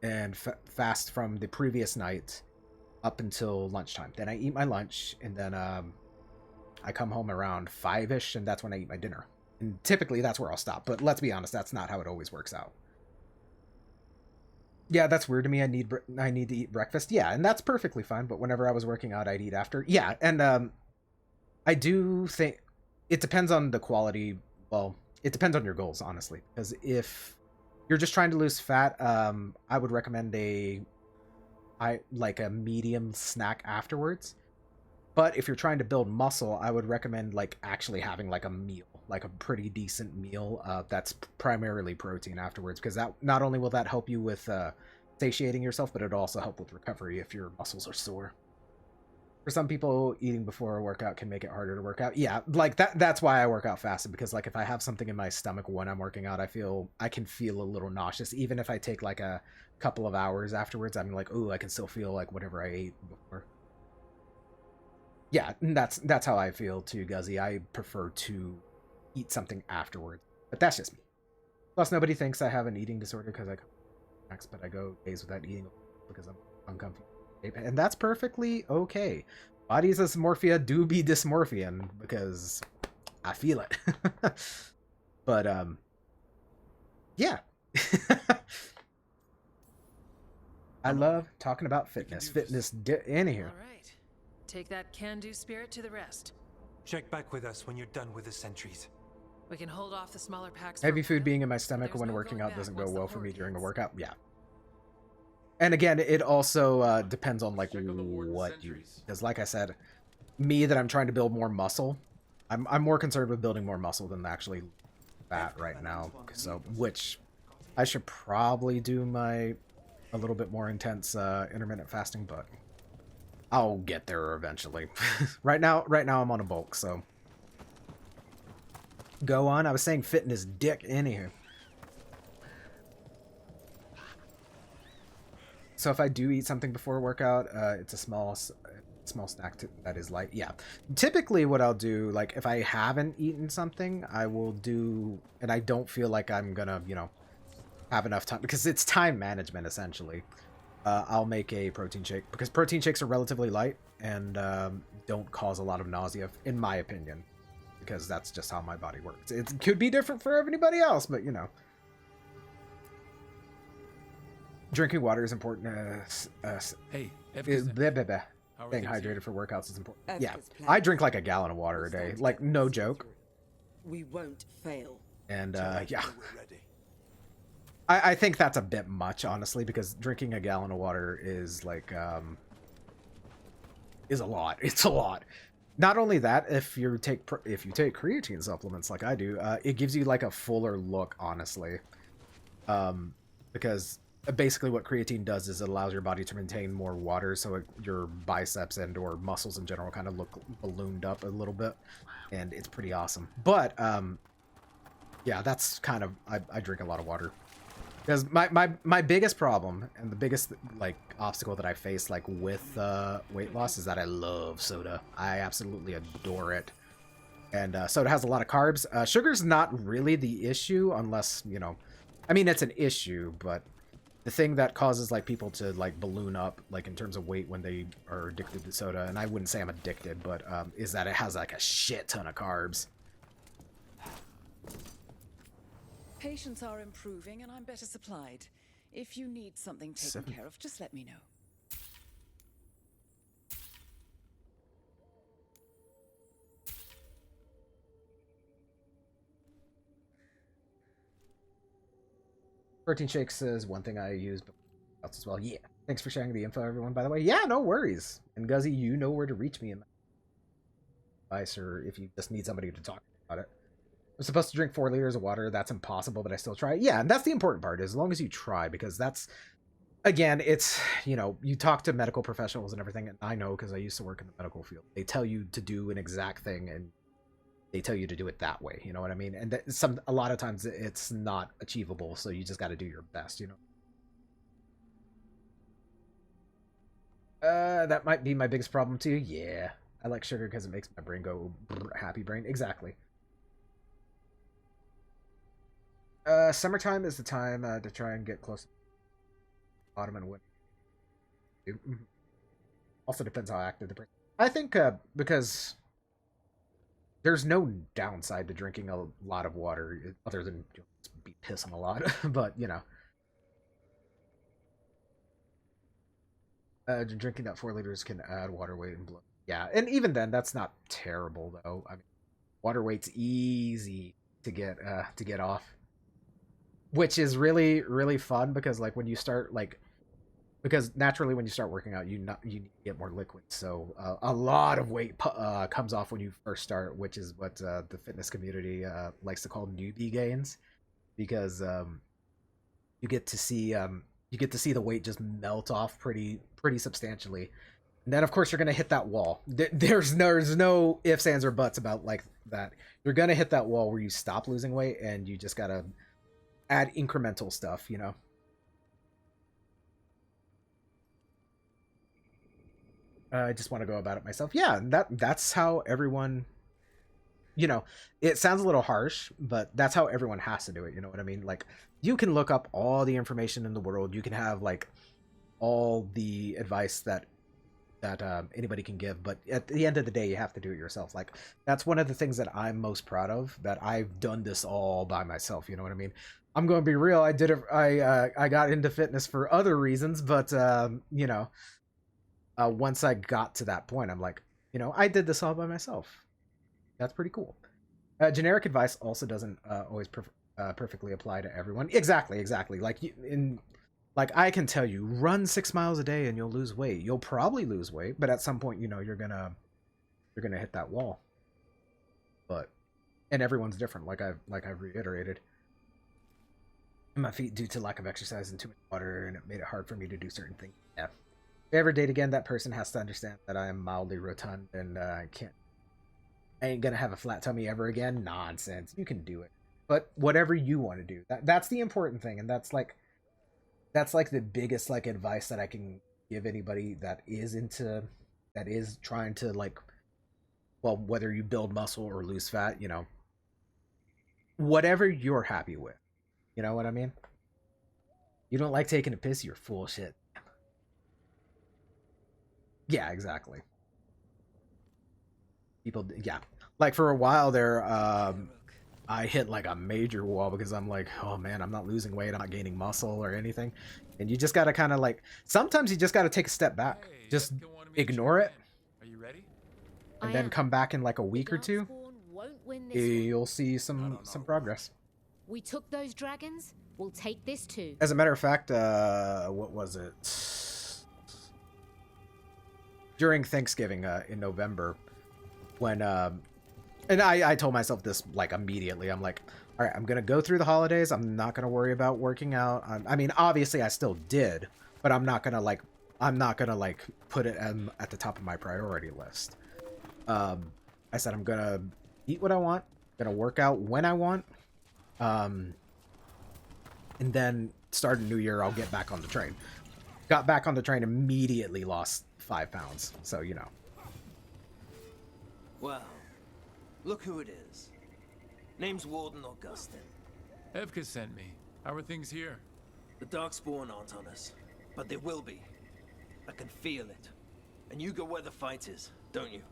and fast from the previous night up until lunchtime. Then I eat my lunch, and then I come home around 5-ish, and that's when I eat my dinner. And typically that's where I'll stop. But let's be honest, that's not how it always works out. Yeah, that's weird to me. I need to eat breakfast. Yeah, and that's perfectly fine. But whenever I was working out, I'd eat after. Yeah, and I do think it depends on the quality. Well, it depends on your goals, honestly. Because if you're just trying to lose fat, I would recommend a medium snack afterwards. But if you're trying to build muscle, I would recommend like actually having like a meal, like a pretty decent meal that's primarily protein afterwards, because that not only will that help you with satiating yourself, but it'll also help with recovery if your muscles are sore. For some people, eating before a workout can make it harder to work out. Yeah, like that's why I work out fasted, because like if I have something in my stomach when I'm working out, I can feel a little nauseous. Even if I take like a couple of hours afterwards, I'm like, oh, I can still feel like whatever I ate before. Yeah, that's how I feel too, Guzzy. I prefer to eat something afterwards, but that's just me. Plus, nobody thinks I have an eating disorder because I snacks, but I go days without eating because I'm uncomfortable, and that's perfectly okay. Bodies of dysmorphia do be dysmorphian because I feel it. But yeah. I love talking about fitness. In here. All right. Take that can-do spirit to the rest. Check back with us when you're done with the sentries. We can hold off the smaller packs. Heavy food being in my stomach when working out doesn't go well for me during a workout. Yeah. And again, it also depends on like what you eat. Because like I said, me that I'm trying to build more muscle, I'm more concerned with building more muscle than actually fat right now. So, which I should probably do a little bit more intense intermittent fasting, but I'll get there eventually. Right now I'm on a bulk, so go on. I was saying fitness dick anywho. So if I do eat something before a workout, it's a small snack that is light. Yeah. Typically what I'll do, like if I haven't eaten something, I will do, and I don't feel like I'm gonna, you know, have enough time, because it's time management essentially. I'll make a protein shake, because protein shakes are relatively light and don't cause a lot of nausea, in my opinion, because that's just how my body works. It could be different for everybody else, but you know. Drinking water is important. Hey, staying hydrated for workouts is important. Yeah, I drink like a gallon of water a day, like no joke. We won't fail. And yeah, I think that's a bit much, honestly, because drinking a gallon of water is like is a lot. It's a lot. Not only that, if you take creatine supplements like I do, it gives you like a fuller look, honestly, because basically what creatine does is it allows your body to maintain more water, so your biceps and or muscles in general kind of look ballooned up a little bit, and it's pretty awesome. But yeah, that's kind of, I drink a lot of water, because my biggest problem and the biggest like obstacle that I face like with weight loss is that I love soda. I absolutely adore it. And soda has a lot of carbs. Sugar's not really the issue, unless, you know, I mean, it's an issue, but the thing that causes like people to like balloon up like in terms of weight when they are addicted to soda, and I wouldn't say I'm addicted, but is that it has like a shit ton of carbs. Patients are improving and I'm better supplied. If you need something taken care of, just let me know. Protein shakes is one thing I use, but else as well. Yeah. Thanks for sharing the info, everyone, by the way. Yeah, no worries. And Guzzy, you know where to reach me in advice, or if you just need somebody to talk about it. I'm supposed to drink 4 liters of water. That's impossible, but I still try. Yeah, and that's the important part, as long as you try, because that's, again, it's, you know, you talk to medical professionals and everything, and I know because I used to work in the medical field. They tell you to do an exact thing, and they tell you to do it that way, you know what I mean? And a lot of times it's not achievable, so you just got to do your best, you know? That might be my biggest problem too. Yeah, I like sugar because it makes my brain go happy brain. Exactly. Summertime is the time to try and get close to the bottom and win. Also depends how active the person. I think because there's no downside to drinking a lot of water other than be pissing a lot, but you know. Drinking that 4 liters can add water weight and blood. Yeah, and even then, that's not terrible though. I mean, water weight's easy to get off, which is really, really fun, because like when you start because naturally when you start working out, you need to get more liquid. So a lot of weight comes off when you first start, which is what the fitness community likes to call newbie gains, because you get to see the weight just melt off pretty substantially. And then of course you're gonna hit that wall. There's no ifs, ands, or buts about like that. You're gonna hit that wall where you stop losing weight, and you just gotta add incremental stuff, you know. I just want to go about it myself. Yeah, that's how everyone, you know, it sounds a little harsh, but that's how everyone has to do it, you know what I mean? Like, you can look up all the information in the world, you can have like all the advice that anybody can give, but at the end of the day, you have to do it yourself. Like, that's one of the things that I'm most proud of, that I've done this all by myself, you know what I mean? I'm going to be real, I did it, I got into fitness for other reasons, but you know, once I got to that point, I'm like, you know, I did this all by myself. That's pretty cool. Generic advice also doesn't always perfectly apply to everyone. Exactly. Like I can tell you, run 6 miles a day and you'll lose weight. You'll probably lose weight, but at some point, you know, you're gonna hit that wall. And everyone's different, like I've reiterated. My feet due to lack of exercise and too much water, and it made it hard for me to do certain things. Yeah. If I ever date again, that person has to understand that I am mildly rotund and I ain't gonna have a flat tummy ever again. Nonsense. You can do it. But whatever you want to do, that's the important thing, and that's like the biggest like advice that I can give anybody that is trying to like, well, whether you build muscle or lose fat, you know, whatever you're happy with. You know what I mean? You don't like taking a piss, you're full of shit. Yeah, exactly. People, yeah. Like for a while there, I hit like a major wall because I'm like, oh man, I'm not losing weight, I'm not gaining muscle or anything. And you just gotta kind of like, sometimes you just gotta take a step back. Just ignore it. Are you ready? And then come back in like a week or two. You'll see some progress. We took those dragons, we'll take this too. As a matter of fact, what was it? During Thanksgiving in November, when and I told myself this like immediately. I'm like, all right, I'm gonna go through the holidays. I'm not gonna worry about working out. I mean, obviously I still did, but I'm not gonna put it at the top of my priority list. I said I'm gonna eat what I want, gonna work out when I want. And then start a new year, I'll get back on the train. Got back on the train, immediately lost 5 pounds. So, you know. Well, look who it is. Name's Warden Augustin. Evka sent me. How are things here? The Darkspawn aren't on us, but they will be. I can feel it. And you go where the fight is, don't you?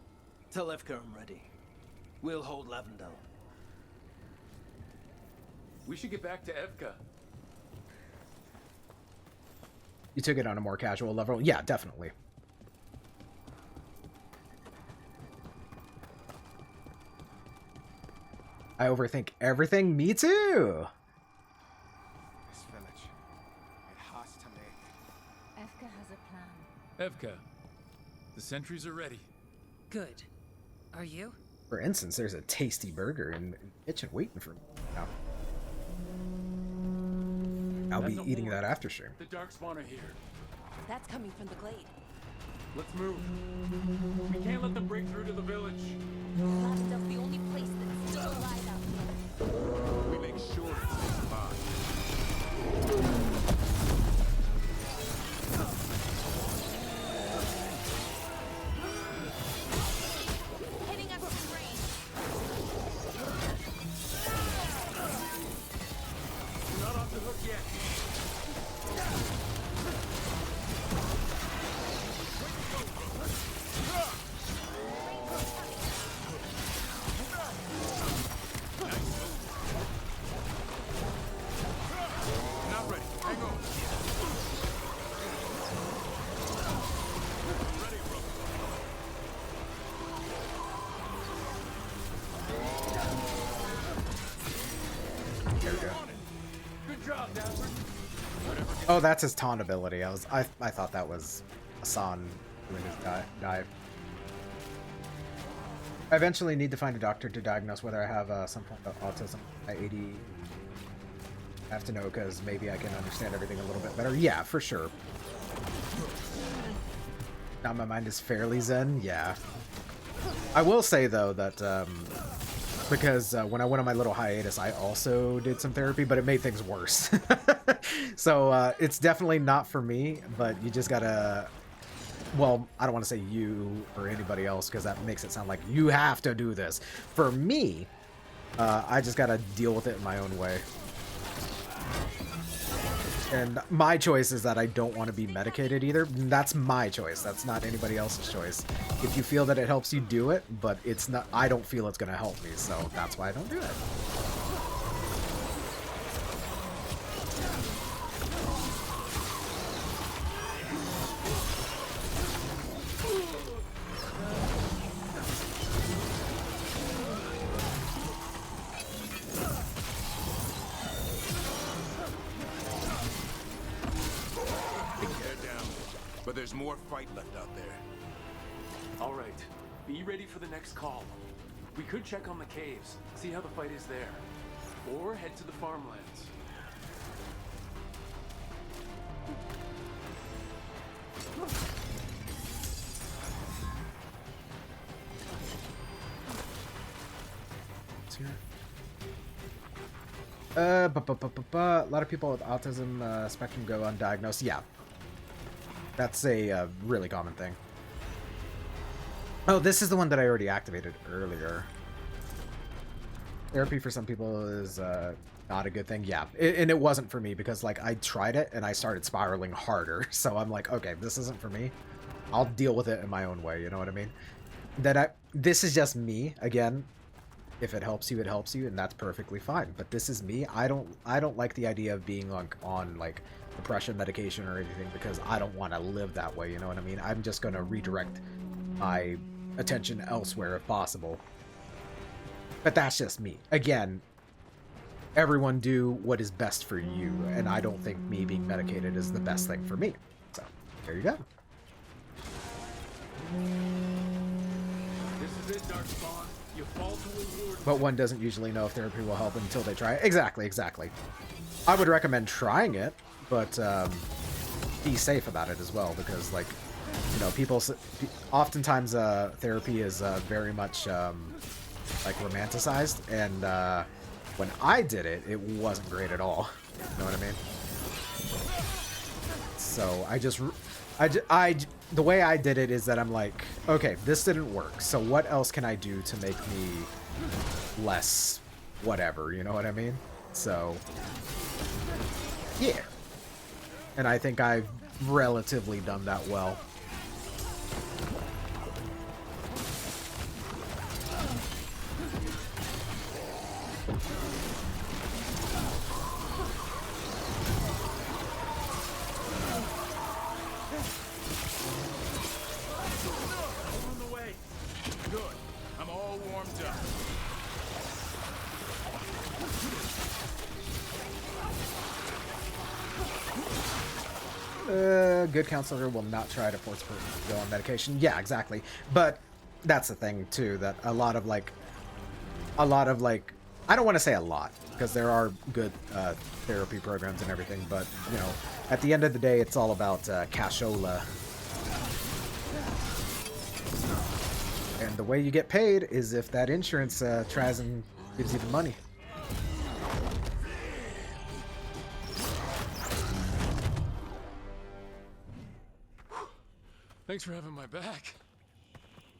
Tell Evka I'm ready. We'll hold Lavendel. We should get back to Evka. You took it on a more casual level? Yeah, definitely. I overthink everything? Me too! This village, it has to live. Evka has a plan. Evka, the sentries are ready. Good. Are you? For instance, there's a tasty burger in the kitchen waiting for me now. I'll be eating that after stream. The Darkspawn are here. That's coming from the glade. Let's move. We can't let them break through to the village. Lavendel's the only place that's still alive out here. We make sure it stays alive. Hitting us in range. We're not off the hook yet. Not ready. Hang on. Ready, Rook. There we go. Good job, Dapper. Oh, that's his taunt ability. I thought that was Hassan doing his dive. I eventually need to find a doctor to diagnose whether I have some form of autism. AD. I have to know because maybe I can understand everything a little bit better. Yeah, for sure. Now my mind is fairly zen. Yeah. I will say though that because when I went on my little hiatus, I also did some therapy, but it made things worse. So it's definitely not for me, but you just gotta, well, I don't want to say you or anybody else because that makes it sound like you have to do this. For me, I just gotta deal with it in my own way. And my choice is that I don't want to be medicated either. That's my choice. That's not anybody else's choice. If you feel that it helps you, do it, but it's not, I don't feel it's going to help me, so that's why I don't do it. But there's more fight left out there. All right. Be ready for the next call. We could check on the caves, see how the fight is there. Or head to the farmlands. A lot of people with autism spectrum go undiagnosed. Yeah. That's a really common thing. Oh, this is the one that I already activated earlier. Therapy for some people is not a good thing. Yeah, and it wasn't for me because, like, I tried it and I started spiraling harder. So I'm like, okay, this isn't for me. I'll deal with it in my own way. You know what I mean? This is just me. Again, if it helps you, it helps you, and that's perfectly fine. But this is me. I don't like the idea of being on like depression medication or anything because I don't want to live that way. You know what I mean? I'm just gonna redirect my attention elsewhere if possible. But that's just me. Again, everyone do what is best for you, and I don't think me being medicated is the best thing for me. So, there you go. This is it, Darkspawn. You fall to a ward. But one doesn't usually know if therapy will help until they try it. Exactly. I would recommend trying it, but be safe about it as well, because, like, you know, oftentimes therapy is very much like romanticized, and when I did it, it wasn't great at all. You know what I mean? So the way I did it is that I'm like, okay, this didn't work, so what else can I do to make me less whatever, you know what I mean? So, yeah. And I think I've relatively done that well. Good counselor will not try to force a person to go on medication. Yeah, exactly. But that's the thing too, that a lot of like, I don't want to say a lot, because there are good therapy programs and everything, but, you know, at the end of the day, it's all about cashola. And the way you get paid is if that insurance tries and gives you the money. Thanks for having my back.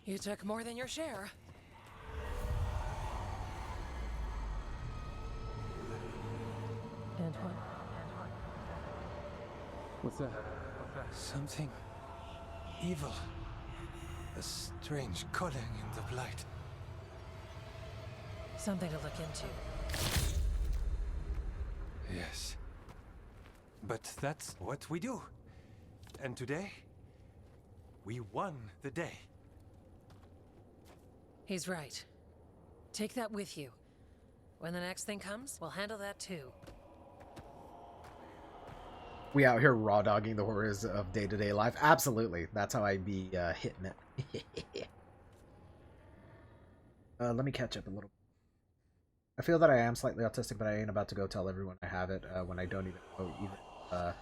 You took more than your share. Antoine? What's that? Something evil. A strange calling in the blight. Something to look into. Yes. But that's what we do. And today, we won the day. He's right. Take that with you. When the next thing comes, we'll handle that too. We out here raw dogging the horrors of day-to-day life. Absolutely. That's how I be hitting it. Let me catch up a little. I feel that I am slightly autistic, but I ain't about to go tell everyone I have it when I don't even know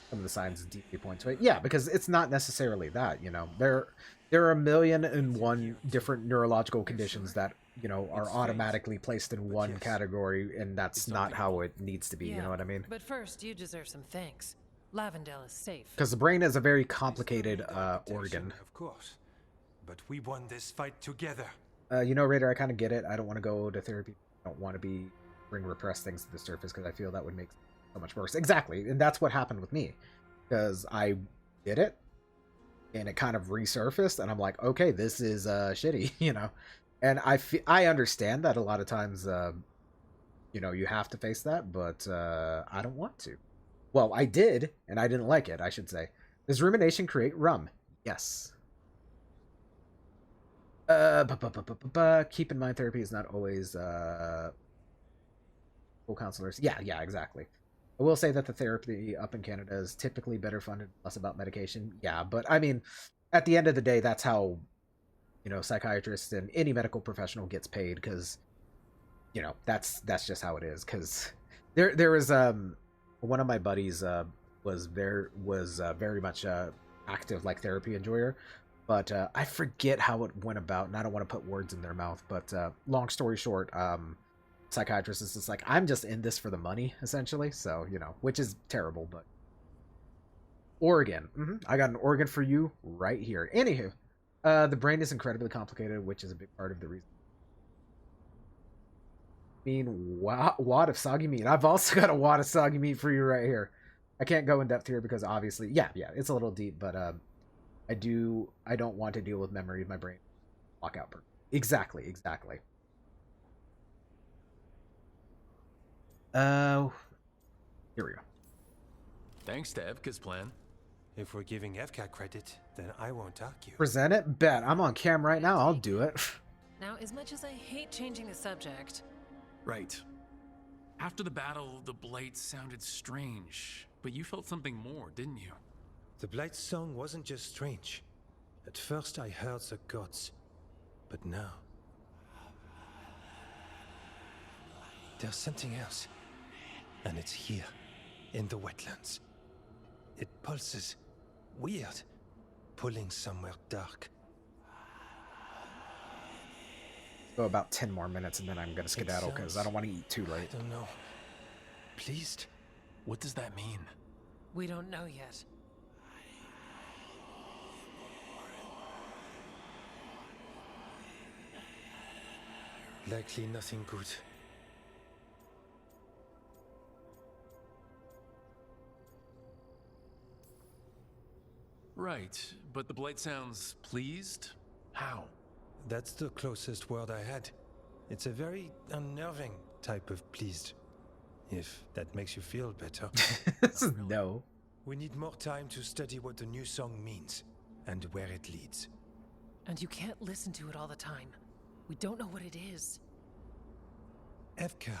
some of the signs deeply point to it. Yeah, because it's not necessarily that, you know. There are 1,000,001 different neurological conditions that, you know, are automatically placed in one category, and that's not how it needs to be, you know what I mean? But first, you deserve some thanks. Lavendale is safe. Because the brain is a very complicated organ. Of course. But we won this fight together. You know, Raider, I kind of get it. I don't want to go to therapy. I don't want to bring repressed things to the surface because I feel that would make so much worse. Exactly. And that's what happened with me. Because I did it, and it kind of resurfaced, and I'm like, okay, this is shitty, you know? And I understand that a lot of times, you know, you have to face that, but I don't want to. Well, I did, and I didn't like it, I should say. Does rumination create rum? Yes. Keep in mind, therapy is not always full counselors. Yeah, exactly. I will say that the therapy up in Canada is typically better funded, less about medication. Yeah, but I mean, at the end of the day, that's how you know, psychiatrist and any medical professional gets paid because, you know, that's just how it is. Because there was one of my buddies was very much active like therapy enjoyer, but I forget how it went about, and I don't want to put words in their mouth. But long story short, psychiatrist is just like, I'm just in this for the money essentially. So, you know, which is terrible, but. Organ. I got an organ for you right here. Anywho, the brain is incredibly complicated, which is a big part of the reason. I mean, wad of soggy meat. I've also got a wad of soggy meat for you right here. I can't go in depth here because obviously, yeah, it's a little deep, but I don't want to deal with memory of my brain. Lock out. Exactly. Here we go. Thanks to Evka's plan. If we're giving Evka credit, then I won't argue. Present it? Bet. I'm on cam right now. I'll do it. Now, as much as I hate changing the subject... Right. After the battle, the Blight sounded strange, but you felt something more, didn't you? The Blight's song wasn't just strange. At first I heard the gods, but now... there's something else. And it's here, in the wetlands. It pulses. Weird. Pulling somewhere dark. Go about 10 more minutes and then I'm gonna skedaddle because I don't want to eat too late. I don't know. Pleased? What does that mean? We don't know yet. Likely nothing good. Right, but the Blight sounds pleased? How? That's the closest word I had. It's a very unnerving type of pleased. If that makes you feel better. No. We need more time to study what the new song means, and where it leads. And you can't listen to it all the time. We don't know what it is. Evka,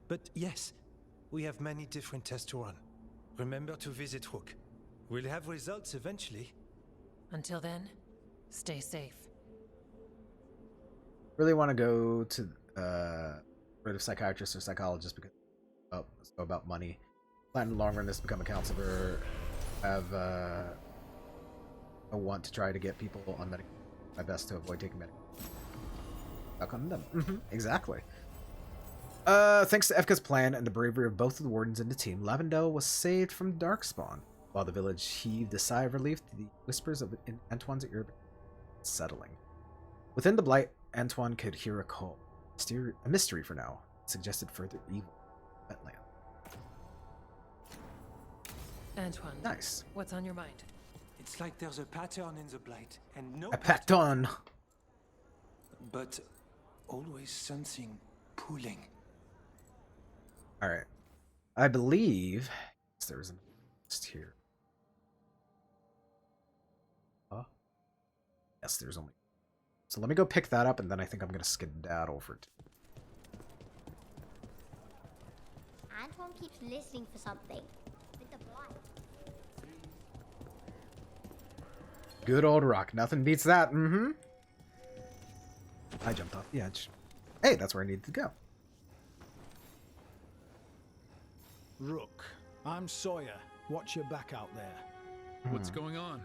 But yes, we have many different tests to run. Remember to visit Rook. We'll have results eventually. Until then, stay safe. Really want to go to rid of psychiatrist or psychologist because it's about money. Plan in the long run is to become a counselor. Have a want to try to get people on medication. My best to avoid taking medication. Stuck on them. Exactly. Thanks to Evka's plan and the bravery of both of the wardens and the team, Lavendel was saved from Darkspawn. While the village heaved a sigh of relief, the whispers of Antoine's ear settling. Within the Blight, Antoine could hear a call. A mystery for now. It suggested further evil. Wetland. Antoine. Nice. What's on your mind? It's like there's a pattern in the Blight, and no a pattern. But always something pulling. Alright. I believe there's a list here. Yes, there's only. So let me go pick that up, and then I think I'm gonna skedaddle for. Antoine keeps listening for something. With the Blight. Good old rock. Nothing beats that. I jumped off the edge. Hey, that's where I needed to go. Rook, I'm Sawyer. Watch your back out there. What's going on?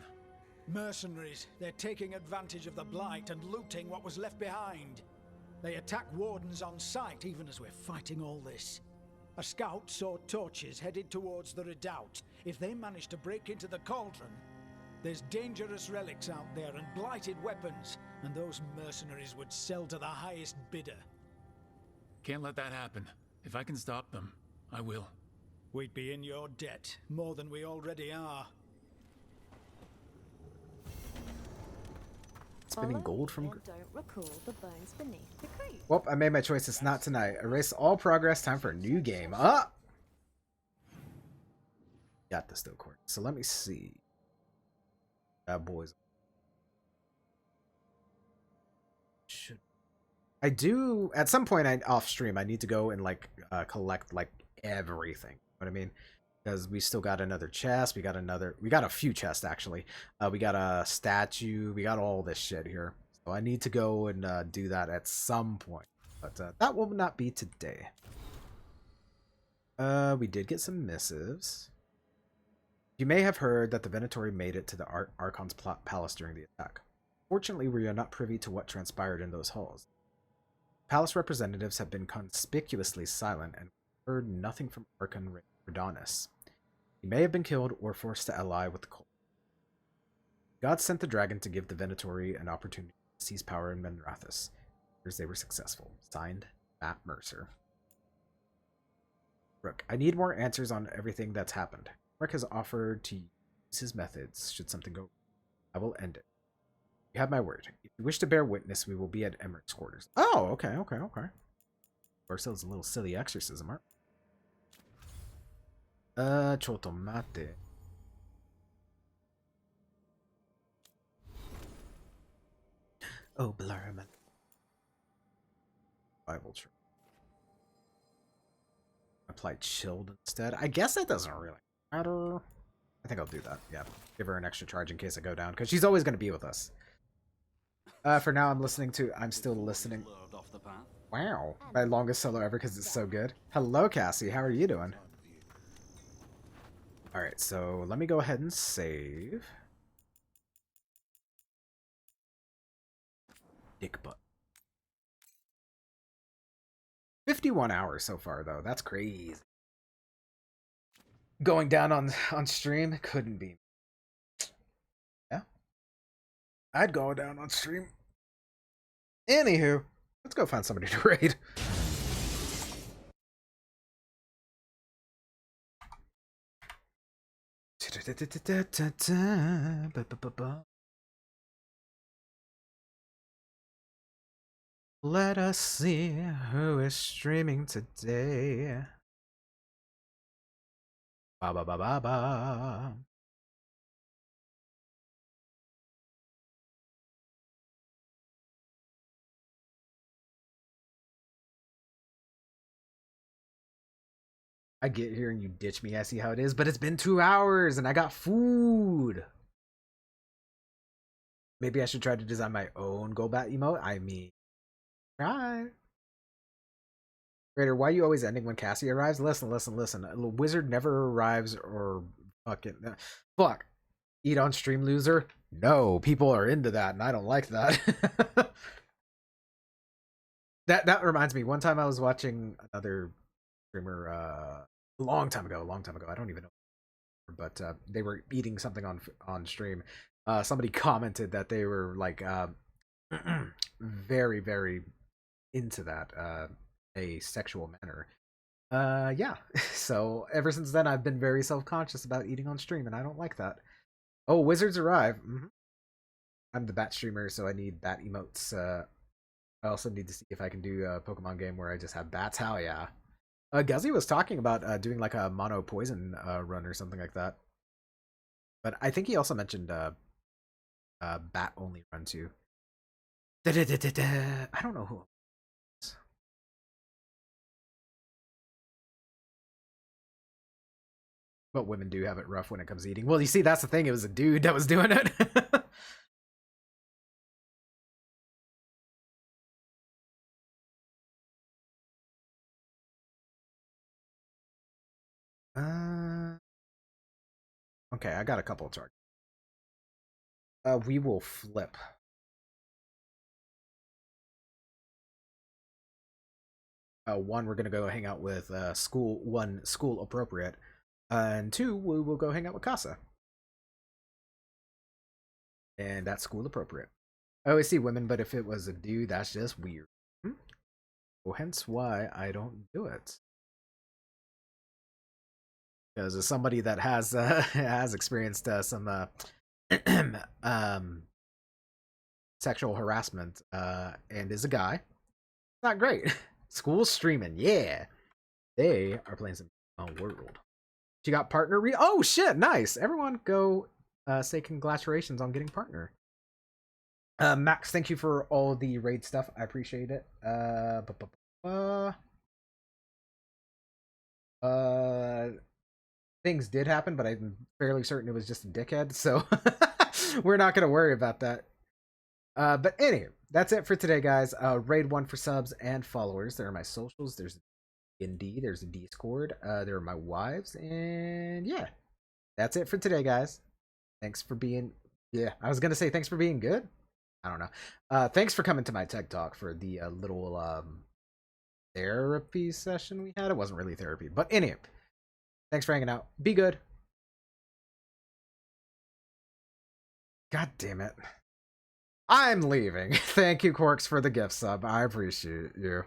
Mercenaries. They're taking advantage of the Blight and looting what was left behind. They attack wardens on sight even as we're fighting all this. A scout saw torches headed towards the redoubt. If they manage to break into the cauldron, there's dangerous relics out there and blighted weapons, and those mercenaries would sell to the highest bidder. Can't let that happen. If I can stop them, I will. We'd be in your debt, more than we already are. Spinning gold from. Don't recall the bones beneath the creep. Well, I made my choice. It's not tonight. Erase all progress. Time for a new game. Ah! Got this though, Court. So let me see. Boys. Should I do at some point? Off stream. I need to go and like collect like everything. You know what I mean? because we still got another chest. We got a few chests actually. We got a statue. We got all this shit here. So I need to go and do that at some point, but that will not be today. We did get some missives. You may have heard that the Venatori made it to the Archon's palace during the attack. Fortunately, we are not privy to what transpired in those halls. Palace representatives have been conspicuously silent and heard nothing from Archon Radanis. He may have been killed or forced to ally with the cult. God sent the dragon to give the Venatori an opportunity to seize power in Menrathis. They were successful. Signed, Matt Mercer. Rook, I need more answers on everything that's happened. Rook has offered to use his methods should something go wrong. I will end it. You have my word. If you wish to bear witness, we will be at Emmerich's quarters. Oh, okay. Ourselves a little silly exorcism, art. Chotomate. Oh, Blurman. Bible tree. Apply chilled instead. I guess that doesn't really matter. I think I'll do that. Yeah. Give her an extra charge in case I go down, because she's always going to be with us. For now, I'm still listening. Wow. My longest solo ever because it's so good. Hello, Cassie. How are you doing? Alright, so let me go ahead and save. Dick butt. 51 hours so far, though. That's crazy. Going down on stream couldn't be. Yeah. I'd go down on stream. Anywho, let's go find somebody to raid. Let us see who is streaming today. Ba ba ba ba ba. I get here and you ditch me. I see how it is, but it's been 2 hours and I got food. Maybe I should try to design my own Golbat emote. I mean, try. Raider, why are you always ending when Cassie arrives? Listen. A wizard never arrives or fucking fuck. Eat on stream, loser. No, people are into that, and I don't like that. That reminds me. One time I was watching another streamer a long time ago. I don't even know, but they were eating something on stream. Somebody commented that they were like very, very into that a sexual manner. Yeah. So ever since then, I've been very self-conscious about eating on stream, and I don't like that. Oh, wizards arrive. I'm the bat streamer, so I need bat emotes. I also need to see if I can do a Pokemon game where I just have bats. Hell yeah. Guzzy was talking about doing like a mono poison run or something like that. But I think he also mentioned bat only run too. I don't know who. But women do have it rough when it comes to eating. Well, you see, that's the thing. It was a dude that was doing it. Okay, I got a couple of targets. We will flip. One, we're gonna go hang out with school appropriate, and two, we will go hang out with Casa. And that's school appropriate. I always see women, but if it was a dude, that's just weird. Well, hence why I don't do it. Because as somebody that has has experienced some sexual harassment and is a guy, not great. School's streaming, yeah. They are playing some World. She got partner oh shit, nice. Everyone go say congratulations on getting partner. Max, thank you for all the raid stuff. I appreciate it. things did happen, but I'm fairly certain it was just a dickhead, so we're not going to worry about that. But anyway, that's it for today, guys. Raid 1 for subs and followers. There are my socials. There's D&D. There's a Discord. There are my wives. And yeah, that's it for today, guys. Thanks for being... Yeah, I was going to say thanks for being good. I don't know. Thanks for coming to my tech talk for the little therapy session we had. It wasn't really therapy. But anyway, thanks for hanging out. Be good. God damn it. I'm leaving. Thank you, Quarks, for the gift sub. I appreciate you.